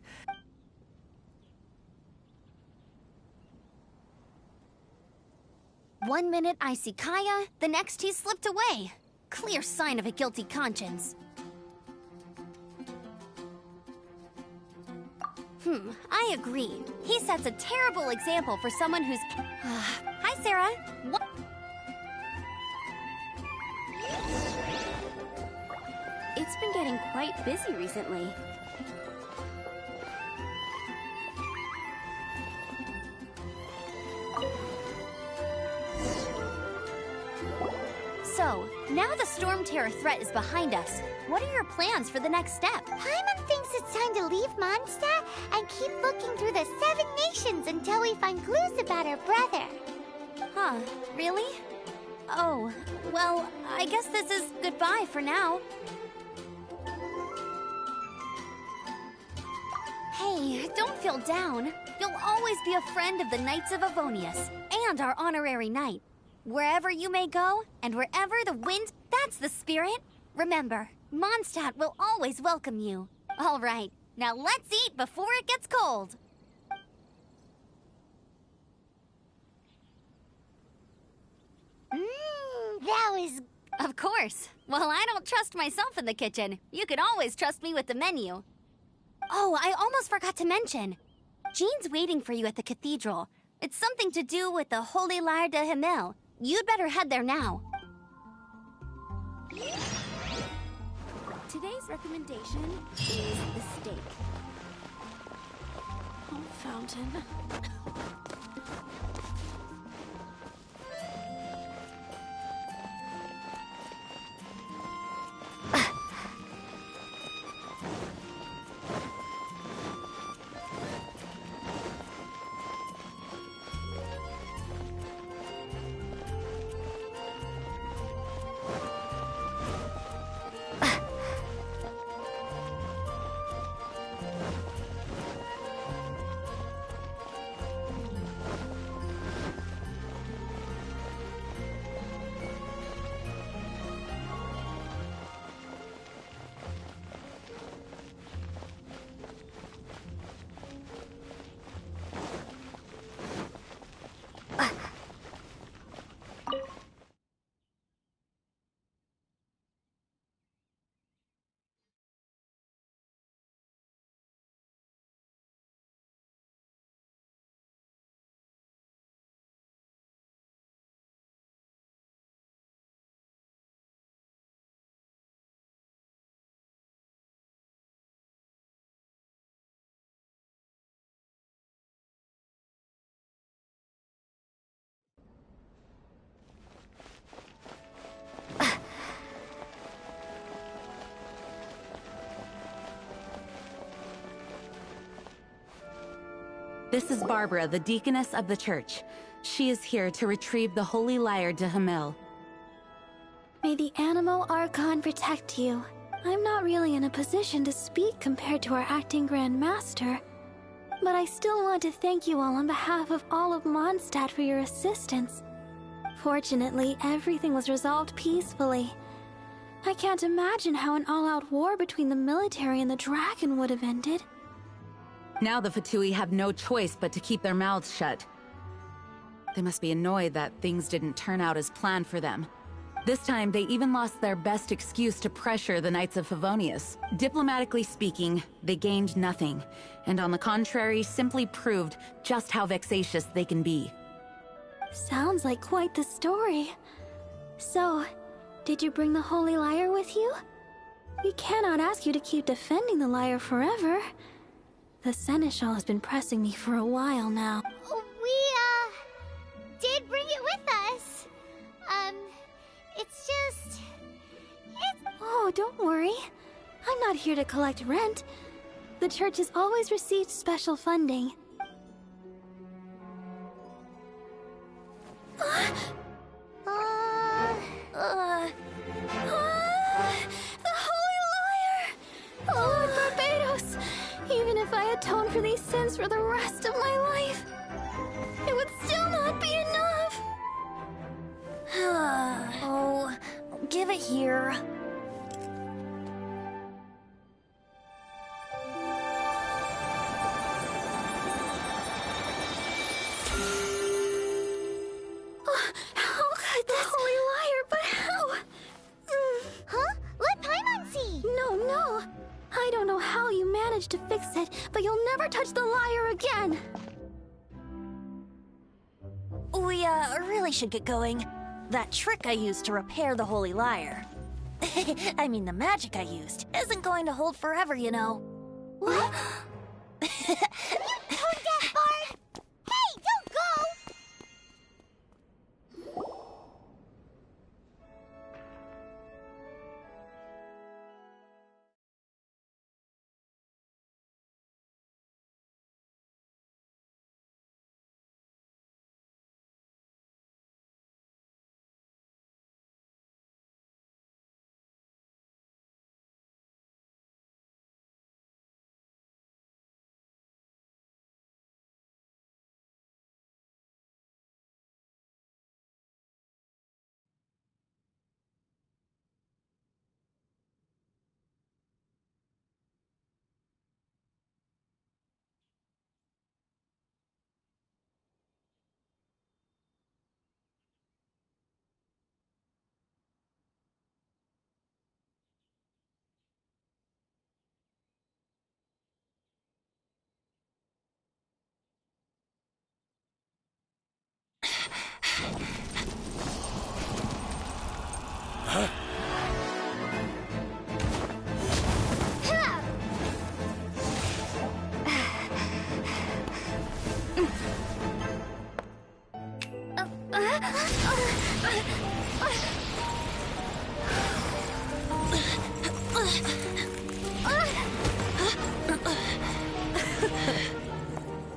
One minute I see Kaya, the next he slipped away. Clear sign of a guilty conscience. I agree. He sets a terrible example for someone who's... Hi, Sarah. What? It's been getting quite busy recently. So, now the Storm Terror threat is behind us. What are your plans for the next step? Paimon thinks it's time to leave Mondstadt and keep looking through the 7 nations until we find clues about her brother. Huh, really? Oh, well, I guess this is goodbye for now. Hey, don't feel down. You'll always be a friend of the Knights of Avonius, and our honorary knight. Wherever you may go, and wherever the wind... That's the spirit! Remember, Mondstadt will always welcome you. All right, now let's eat before it gets cold. That was... Of course. Well, I don't trust myself in the kitchen. You can always trust me with the menu. Oh, I almost forgot to mention. Jean's waiting for you at the cathedral. It's something to do with the Holy Lyre de Himmel. You'd better head there now. Today's recommendation is the steak. Oh, fountain. This is Barbara, the deaconess of the church. She is here to retrieve the Holy Lyre de Hamel. May the Animo Archon protect you. I'm not really in a position to speak compared to our acting Grand Master, but I still want to thank you all on behalf of all of Mondstadt for your assistance. Fortunately, everything was resolved peacefully. I can't imagine how an all-out war between the military and the dragon would have ended. Now the Fatui have no choice but to keep their mouths shut. They must be annoyed that things didn't turn out as planned for them. This time, they even lost their best excuse to pressure the Knights of Favonius. Diplomatically speaking, they gained nothing, and on the contrary, simply proved just how vexatious they can be. Sounds like quite the story. So, did you bring the Holy Lyre with you? We cannot ask you to keep defending the lyre forever. The Seneschal has been pressing me for a while now. We, did bring it with us. It's just... Oh, don't worry. I'm not here to collect rent. The church has always received special funding. The Holy Lyre! Lord Barbados! Even if I atone for these sins for the rest of my life, it would still not be enough! Oh, give it here. How could this... The Holy Lyre, but how? Huh? Let Paimon see! No. I don't know how you managed to fix it, but you'll never touch the lyre again! We, really should get going. That trick I used to repair the Holy Lyre. I mean, the magic I used isn't going to hold forever, you know. What? Tone deaf, Bard! Hey, don't go!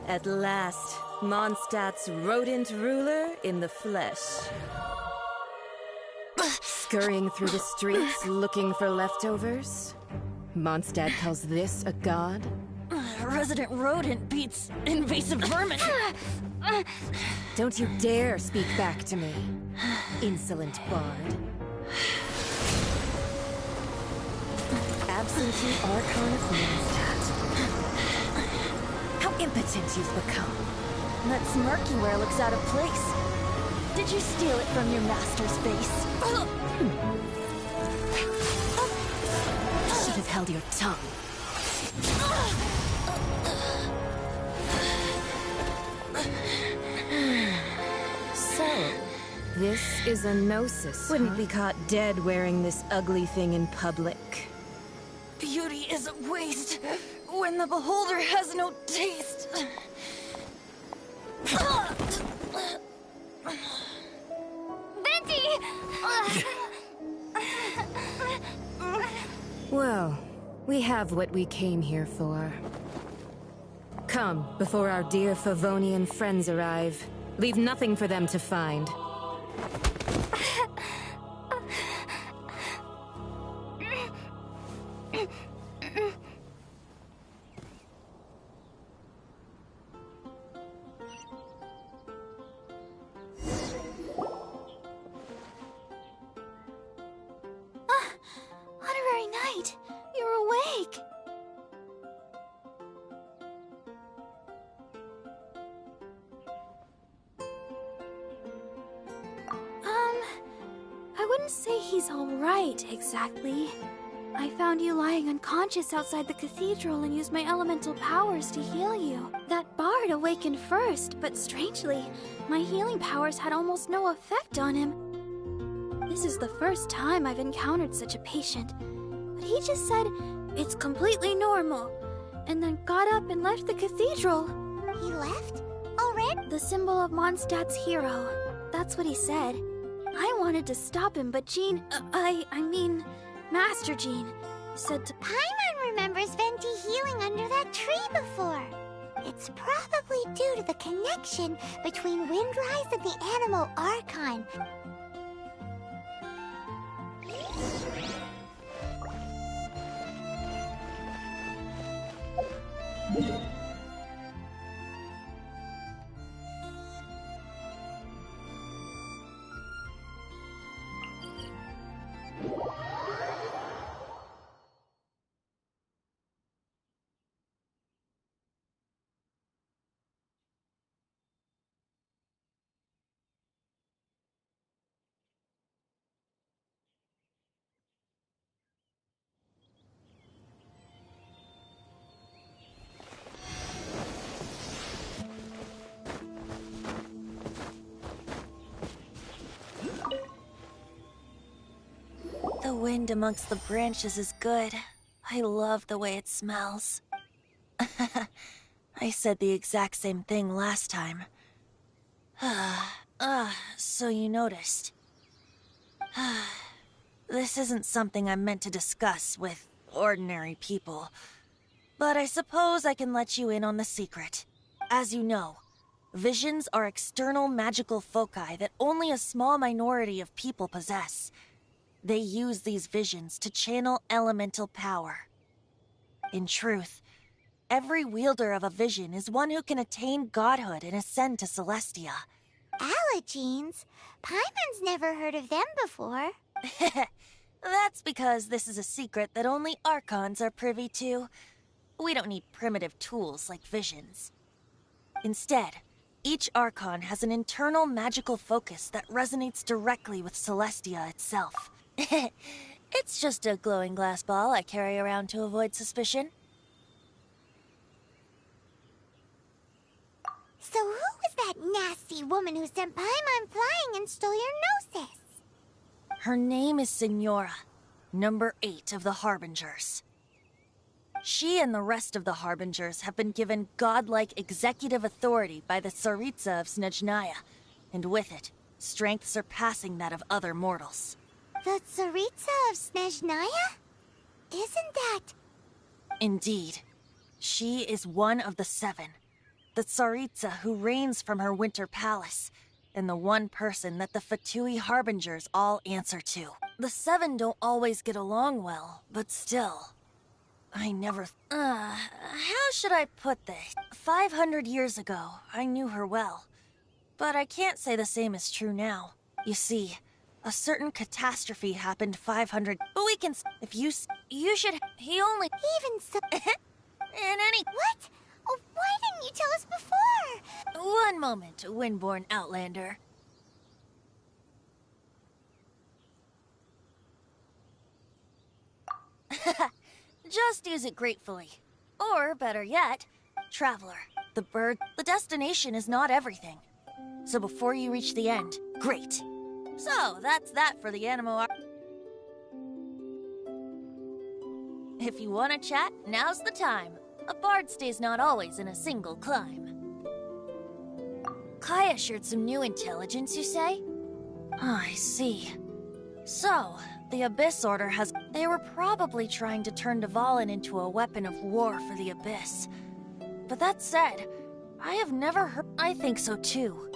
At last, Mondstadt's rodent ruler in the flesh. Scurrying through the streets looking for leftovers? Mondstadt calls this a god? Resident rodent beats invasive vermin. Don't you dare speak back to me, insolent bard. Absentee Archon of Mondstadt. How impotent you've become. That smirk you wear looks out of place. Did you steal it from your master's face? Should have held your tongue. So, this is a gnosis, Wouldn't be caught dead wearing this ugly thing in public. Beauty is a waste when the beholder has no taste. Venti! Well, we have what we came here for. Come, before our dear Favonian friends arrive. Leave nothing for them to find. Honorary Knight, you're awake. I wouldn't say he's alright, exactly. I found you lying unconscious outside the cathedral and used my elemental powers to heal you. That bard awakened first, but strangely, my healing powers had almost no effect on him. This is the first time I've encountered such a patient, but he just said, "It's completely normal," and then got up and left the cathedral. He left? Already? The symbol of Mondstadt's hero. That's what he said. I wanted to stop him, but Jean, I mean, Master Jean, said to— Paimon remembers Venti healing under that tree before. It's probably due to the connection between Windrise and the Animal Archon. The wind amongst the branches is good. I love the way it smells. I said the exact same thing last time. So you noticed. This isn't something I'm meant to discuss with ordinary people. But I suppose I can let you in on the secret. As you know, visions are external magical foci that only a small minority of people possess. They use these visions to channel elemental power. In truth, every wielder of a vision is one who can attain godhood and ascend to Celestia. Allergenes? Paimon's never heard of them before. That's because this is a secret that only Archons are privy to. We don't need primitive tools like visions. Instead, each Archon has an internal magical focus that resonates directly with Celestia itself. It's just a glowing glass ball I carry around to avoid suspicion. So who was that nasty woman who sent Paimon flying and stole your Gnosis? Her name is Signora, number 8 of the Harbingers. She and the rest of the Harbingers have been given godlike executive authority by the Tsaritsa of Snezhnaya, and with it, strength surpassing that of other mortals. The Tsaritsa of Snezhnaya? Isn't that... Indeed. She is one of the 7. The Tsaritsa who reigns from her winter palace, and the one person that the Fatui Harbingers all answer to. The 7 don't always get along well, but still... I never... how should I put this? 500 years ago, I knew her well. But I can't say the same is true now. You see, a certain catastrophe happened 500... But we can... If you should... He only... Even so... In any... What? Oh, why didn't you tell us before? One moment, Windborn Outlander. Just use it gratefully. Or, better yet, Traveler. The bird... The destination is not everything. So before you reach the end, great. So, that's that for the Animo... If you want to chat, now's the time. A bard stays not always in a single climb. Kaya shared some new intelligence, you say? Oh, I see. So, the Abyss Order has... They were probably trying to turn Dvalin into a weapon of war for the Abyss. But that said, I have never heard. I think so too.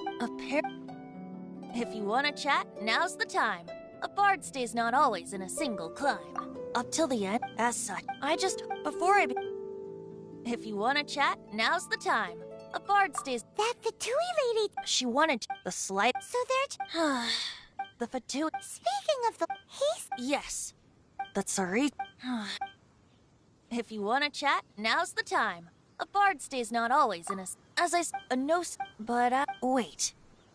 If you want to chat, now's the time. A bard stays not always in a single climb. Up till the end, as such. If you want to chat, now's the time. A bard stays. That Fatui lady. She wanted the slight. So they're. The Fatui. Speaking of the. He's. Yes. That's sorry. If you want to chat, now's the time. A bard stays not always in a no. But wait.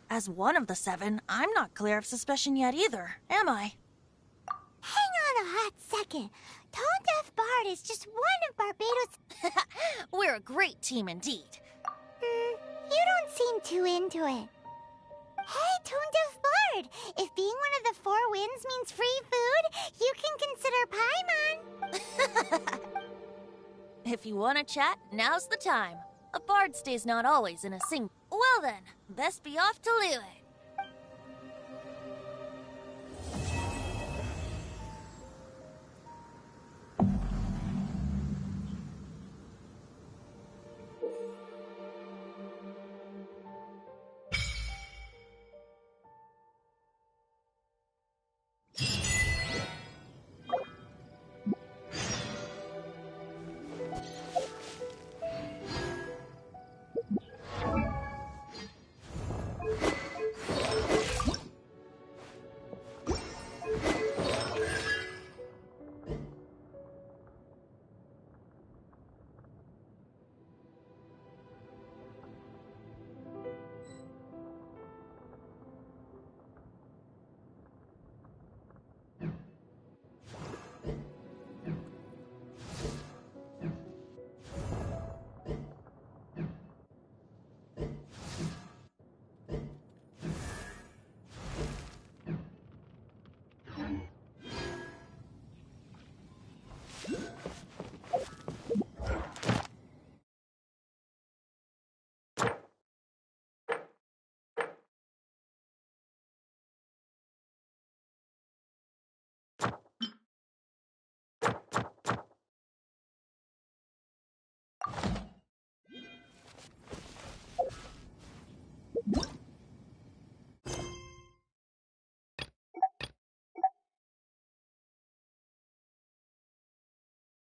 As one of the 7, I'm not clear of suspicion yet either, am I? Hang on a hot second. Tone Deaf Bard is just one of Barbados. We're a great team indeed. You don't seem too into it. Hey, Tone Deaf Bard! If being one of the 4 winds means free food, you can consider Paimon. If you want to chat, now's the time. A bard stays not always in a single. Well then, best be off to Liyue.